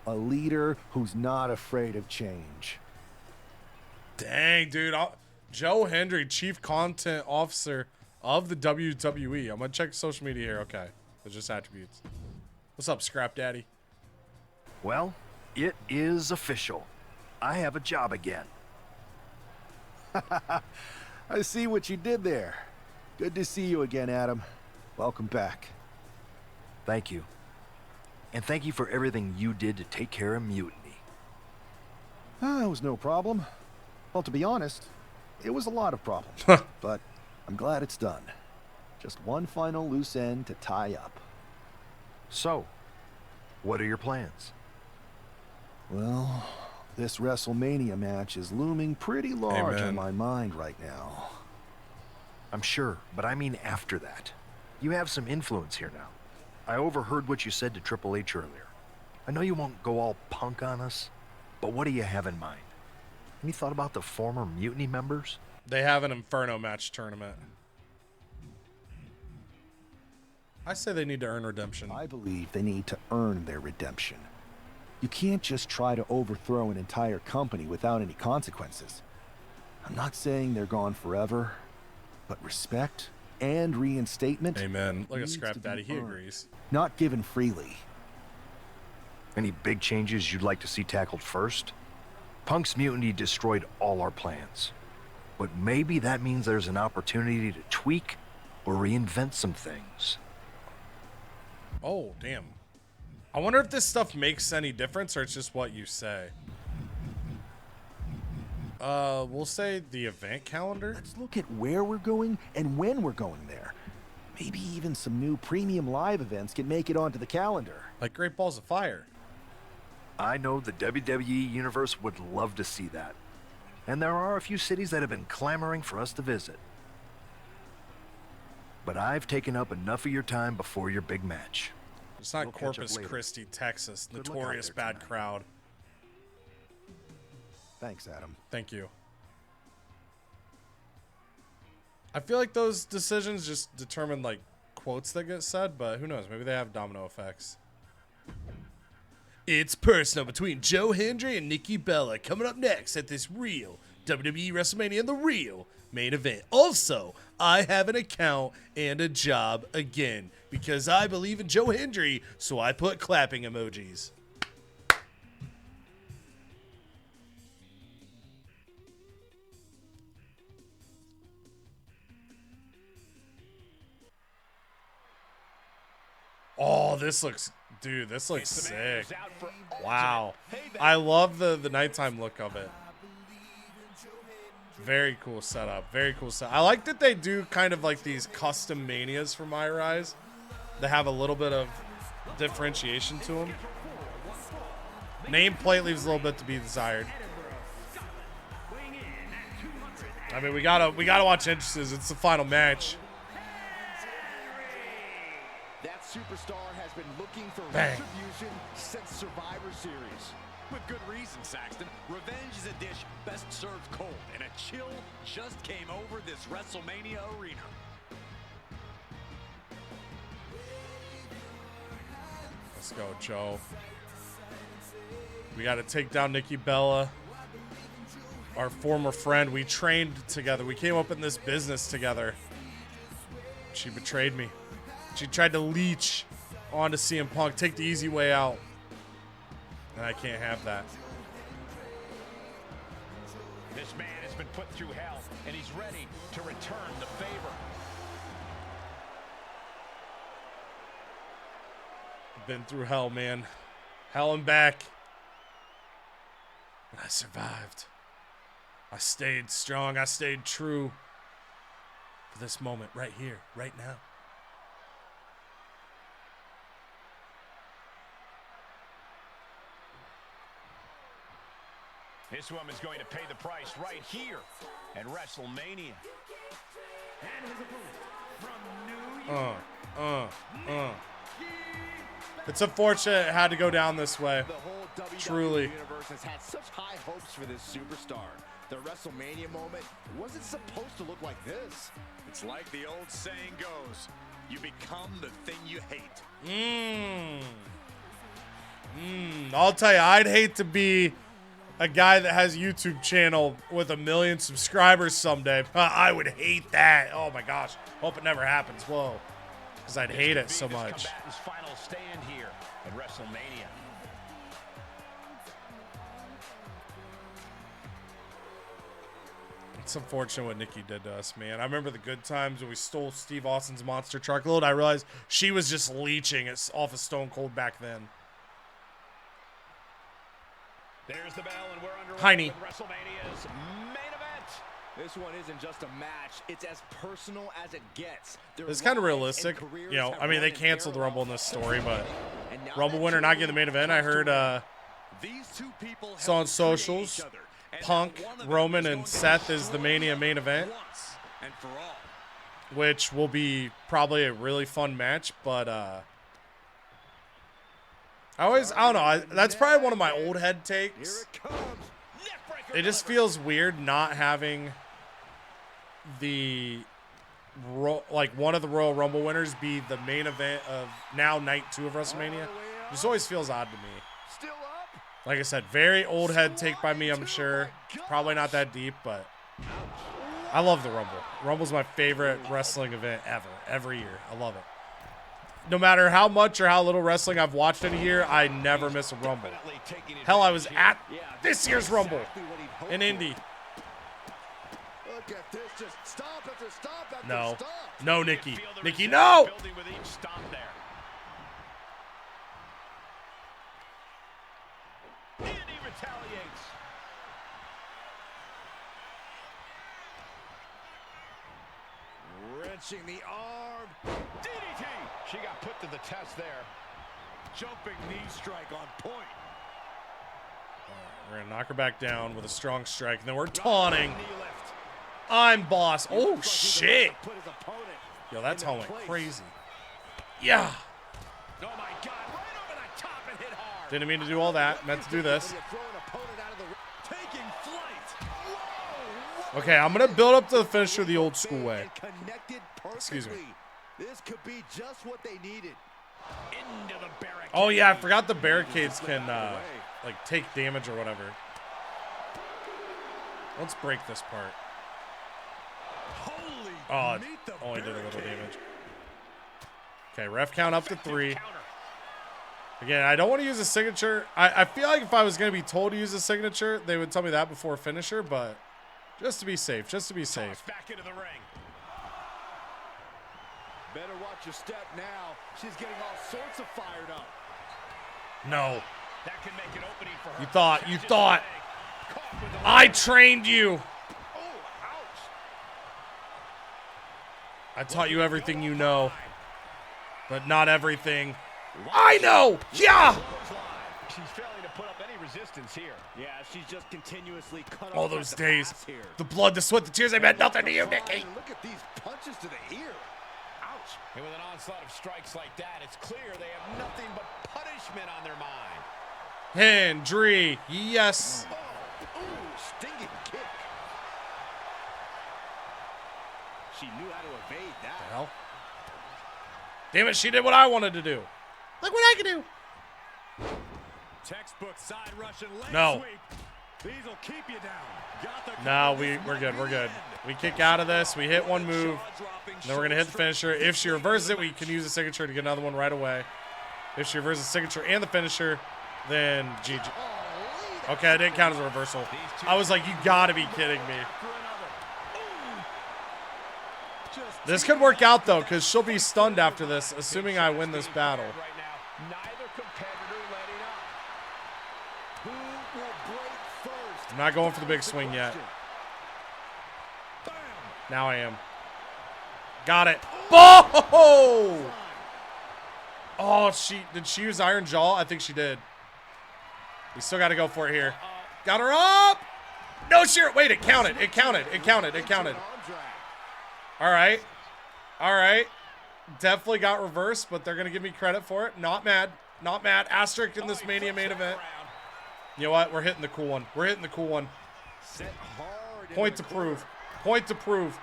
A leader who's not afraid of change. Dang, dude. Joe Hendry, chief content officer of the WWE. I'm going to check social media here. Okay. It's just attributes. What's up, Scrap Daddy? Well, it is official. I have a job again. I see what you did there. Good to see you again, Adam. Welcome back. Thank you. And thank you for everything you did to take care of Mutiny. It was no problem. Well, to be honest, it was a lot of problems. But I'm glad it's done. Just one final loose end to tie up. So, what are your plans? Well, this WrestleMania match is looming pretty large Amen. on my mind right now. I'm sure, but I mean after that. You have some influence here now. I overheard what you said to Triple H earlier. I know you won't go all punk on us, but what do you have in mind? Any thought about the former Mutiny members? They have an Inferno match tournament. I say they need to earn redemption. I believe they need to earn their redemption. You can't just try to overthrow an entire company without any consequences. I'm not saying they're gone forever, but respect and reinstatement. Amen. Look at needs Scrap to be Daddy. He earned, agrees. not given freely. Any big changes you'd like to see tackled first? Punk's mutiny destroyed all our plans. But maybe that means there's an opportunity to tweak or reinvent some things. Oh, damn. I wonder if this stuff makes any difference or it's just what you say. We'll say the event calendar. Let's look at where we're going and when we're going there. Maybe even some new premium live events can make it onto the calendar. Like Great Balls of Fire. I know the WWE Universe would love to see that. And there are a few cities that have been clamoring for us to visit. But I've taken up enough of your time before your big match. It's not We'll catch up Corpus later. Christi, Texas. Good luck out Notorious there bad tonight. crowd. Thanks, Adam. Thank you. I feel like those decisions just determine like quotes that get said, but who knows? Maybe they have domino effects. It's personal between Joe Hendry and Nikki Bella coming up next at this real WWE WrestleMania, the real main event. Also, I have an account and a job again because I believe in Joe Hendry, so I put clapping emojis. Oh, this looks, dude, this looks sick. Wow. I love the nighttime look of it. Very cool setup. Very cool setup. I like that they do kind of like these custom manias for MyRise. They have a little bit of differentiation to them. Nameplate leaves a little bit to be desired. I mean, we gotta watch entrances. It's the final match. That superstar has been looking for Bang. retribution since Survivor Series. With good reason, Saxton. Revenge is a dish best served cold, and a chill just came over this WrestleMania arena. Let's go, Joe. We got to take down Nikki Bella, our former friend. We trained together. We came up in this business together. She betrayed me. She tried to leech onto CM Punk, take the easy way out. And I can't have that. This man has been put through hell, and he's ready to return the favor. Been through hell, man. Hell and back. But I survived. I stayed strong. I stayed true for this moment right here, right now. This woman's going to pay the price right here at WrestleMania. And his opponent from New York. It's unfortunate it had to go down this way. The whole WWE Truly. universe has had such high hopes for this superstar. The WrestleMania moment wasn't supposed to look like this. It's like the old saying goes, you become the thing you hate. I'll tell you, I'd hate to be a guy that has a YouTube channel with 1 million subscribers someday. I would hate that. Oh my gosh. Hope it never happens. Whoa. Because I'd hate it so much. Combatant's final stand here at WrestleMania. It's unfortunate what Nikki did to us, man. I remember the good times when we stole Steve Austin's monster truckload. I realized she was just leeching it off of Stone Cold back then. There's the bell, and we're underway Heine. with WrestleMania's main event. This one isn't just a match. It's as personal as it gets. It's kind of realistic. You know, I mean, they canceled the Rumble in this story, but Rumble winner not getting the main event. I heard saw on socials, Punk, Roman, and Seth is the Mania main event, which will be probably a really fun match, but I don't know. That's probably one of my old head takes. It just feels weird not having like one of the Royal Rumble winners be the main event of now night 2 of WrestleMania. This always feels odd to me. Like I said, very old head take by me, I'm sure. Probably not that deep, but I love the Rumble. Rumble's my favorite wrestling event ever, every year. I love it. No matter how much or how little wrestling I've watched in a year, I never miss a Rumble. Hell, I was at this year's Rumble in Indy. No. No, Nikki. Nikki, no! Wrenching the arm. DDT. She got put to the test there. Jumping knee strike on point. We're going to knock her back down with a strong strike. And then we're taunting. I'm boss. Oh, shit. Yo, that's how it went crazy. Yeah. Oh, my God. Right over the top and hit hard. Didn't mean to do all that. Meant to do this. Taking flight. Okay, I'm going to build up to the finisher the old school way. Excuse me. This could be just what they needed. Into the barricade. Oh, yeah, I forgot the barricades can, like, take damage or whatever. Let's break this part. Oh, it only did a little damage. Okay, ref count up to 3. Again, I don't want to use a signature. I feel like if I was going to be told to use a signature, they would tell me that before finisher, but just to be safe, just to be safe. Back into the ring. Better watch your step now. She's getting all sorts of fired up. No. That can make an opening for her. You thought. I trained you. I taught you everything you know, but not everything I know. Yeah. She's failing to put up any resistance here. Yeah, she's just continuously cut all those days. The blood, the sweat, the tears, they meant nothing to you, Nikki. Look at these punches to the ear. Ouch. And with an onslaught of strikes like that, it's clear they have nothing but punishment on their mind. Hendry, yes. Ooh, stinging kick. She knew how to evade that. The hell? Damn it, she did what I wanted to do. Look what I can do. Textbook side Russian leg no. sweep. These will keep you down. No, we're good. We're good. We kick out of this. We hit one move. Then we're going to hit the finisher. If she reverses it, we can use the signature to get another one right away. If she reverses the signature and the finisher, then GG. Okay, I didn't count as a reversal. I was like, you got to be kidding me. This could work out, though, because she'll be stunned after this, assuming I win this battle. I'm not going for the big swing yet. Now I am. Got it. Oh! Oh, did she use Iron Jaw? I think she did. We still got to go for it here. Got her up. No, sure. Wait, it counted. It counted. It counted. It counted. All right. All right. Definitely got reversed, but they're going to give me credit for it. Not mad. Not mad. Asterisk in this Mania main event. You know what? We're hitting the cool one. We're hitting the cool one. Point to prove. Point to prove.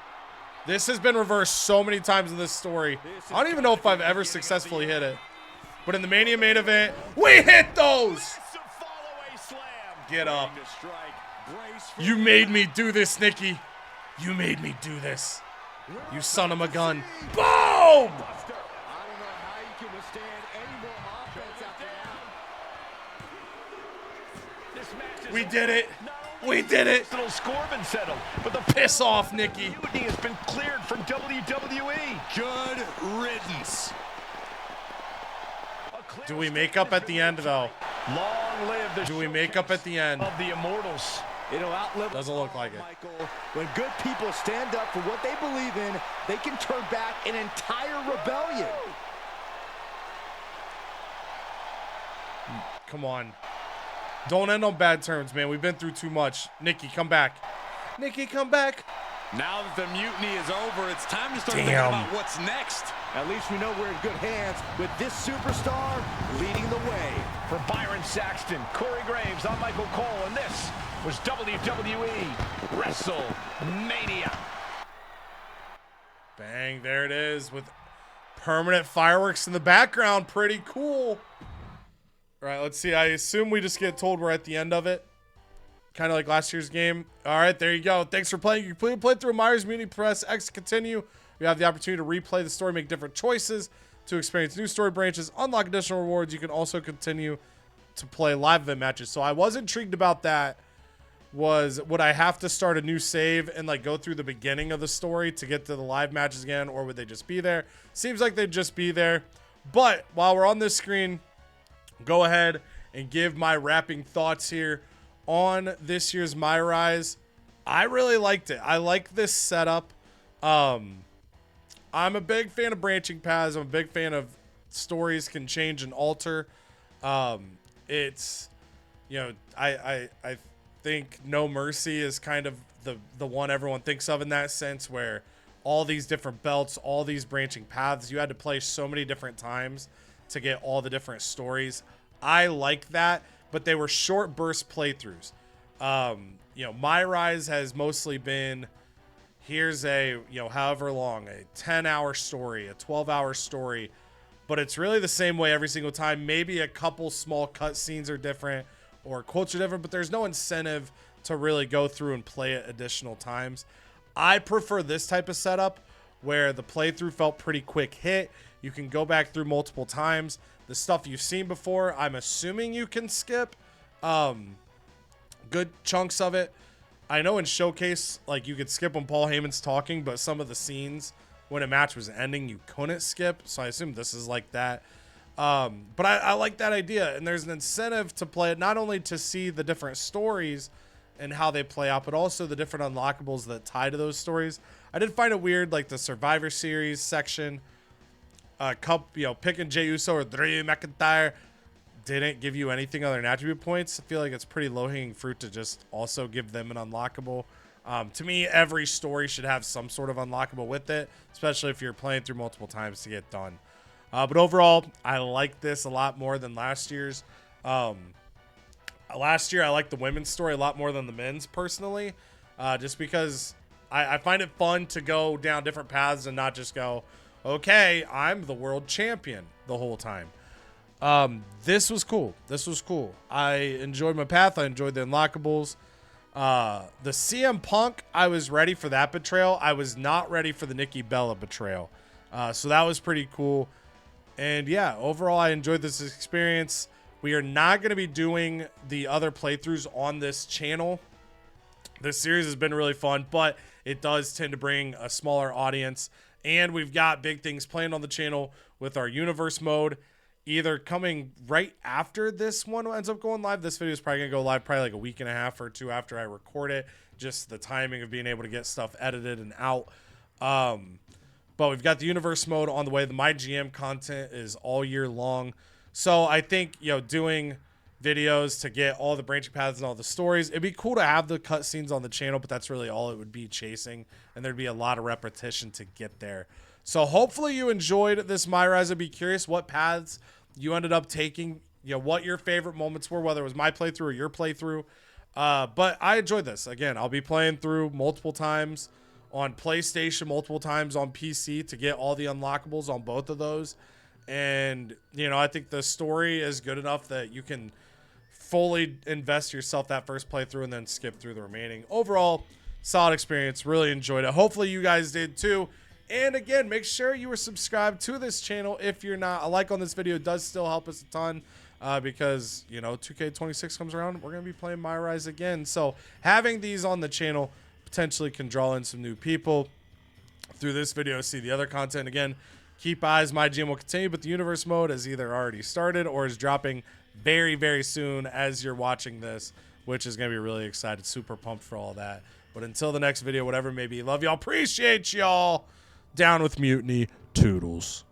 This has been reversed so many times in this story. I don't even know if I've ever successfully hit it. But in the Mania main event, we hit those! Get up. You made me do this, Nikki. You made me do this. You son of a gun. Boom! We did it. We did it. Little score been settled, but the Piss off, Nikki. Mutiny has been cleared from WWE. Good riddance. Do we make up at the end, though? Long live the Do we make up at the end? of the Immortals. It'll outlive. Doesn't look like it. Michael, when good people stand up for what they believe in, they can turn back an entire rebellion. Come on. Don't end on bad terms, man. We've been through too much. Nikki, come back. Nikki, come back. Now that the mutiny is over, it's time to start thinking Damn. about what's next. At least we know we're in good hands with this superstar leading the way. For Byron Saxton, Corey Graves, I'm Michael Cole, and this was WWE Wrestlemania. Bang, there it is with permanent fireworks in the background. Pretty cool. All right, let's see. I assume we just get told we're at the end of it. Kind of like last year's game. All right, there you go. Thanks for playing. You completed playthrough of MyRise Mutiny. Press X to continue. You have the opportunity to replay the story, make different choices, to experience new story branches, unlock additional rewards. You can also continue to play live event matches. So I was intrigued about that. Would I have to start a new save and like go through the beginning of the story to get to the live matches again, or would they just be there? Seems like they'd just be there. But while we're on this screen, go ahead and give my wrapping thoughts here on this year's MyRise. I really liked it. I like this setup. I'm a big fan of branching paths. I'm a big fan of stories can change and alter. It's, you know, I think No Mercy is kind of the one everyone thinks of in that sense, where all these different belts, all these branching paths, you had to play so many different times to get all the different stories. I like that, but they were short burst playthroughs. You know, MyRise has mostly been, here's a, you know, however long, a 10-hour story, a 12-hour story, but it's really the same way every single time. Maybe a couple small cutscenes are different or quotes are different, but there's no incentive to really go through and play it additional times. I prefer this type of setup where the playthrough felt pretty quick hit. You can go back through multiple times. The stuff you've seen before, I'm assuming you can skip good chunks of it. I know in Showcase, like, you could skip when Paul Heyman's talking, but some of the scenes when a match was ending, you couldn't skip. So I assume this is like that. But I like that idea. And there's an incentive to play it, not only to see the different stories and how they play out, but also the different unlockables that tie to those stories. I did find it weird, like the Survivor Series section, picking Jey Uso or Drew McIntyre didn't give you anything other than attribute points. I feel like it's pretty low-hanging fruit to just also give them an unlockable. To me, every story should have some sort of unlockable with it, especially if you're playing through multiple times to get done. But overall, I like this a lot more than last year's. Last year, I liked the women's story a lot more than the men's, personally, just because I find it fun to go down different paths and not just go, okay, I'm the world champion the whole time. This was cool. This was cool. I enjoyed my path. I enjoyed the unlockables. The CM Punk, I was ready for that betrayal. I was not ready for the Nikki Bella betrayal. So that was pretty cool. And yeah, overall, I enjoyed this experience. We are not going to be doing the other playthroughs on this channel. This series has been really fun, but it does tend to bring a smaller audience. And we've got big things planned on the channel with our universe mode, either coming right after this one ends up going live. This video is probably going to go live probably like a week and a half or two after I record it. Just the timing of being able to get stuff edited and out. But we've got the universe mode on the way. The MyGM content is all year long. So I think, you know, doing videos to get all the branching paths and all the stories, it'd be cool to have the cutscenes on the channel, but that's really all it would be chasing. And there'd be a lot of repetition to get there. So hopefully you enjoyed this MyRise. I'd be curious what paths you ended up taking, you know, what your favorite moments were, whether it was my playthrough or your playthrough. But I enjoyed this. Again, I'll be playing through multiple times on PlayStation, multiple times on PC to get all the unlockables on both of those. And, you know, I think the story is good enough that you can fully invest yourself that first playthrough and then skip through the remaining. Overall, solid experience. Really enjoyed it. Hopefully you guys did too. And again, make sure you are subscribed to this channel if you're not. A like on this video does still help us a ton because, you know, 2K26 comes around. We're going to be playing MyRise again. So having these on the channel potentially can draw in some new people through this video, see the other content. Again, keep eyes. My GM will continue, but the universe mode has either already started or is dropping very, very soon as you're watching this, which is going to be really excited. Super pumped for all that. But until the next video, whatever it may be, love y'all. Appreciate y'all. Down with Mutiny. Toodles.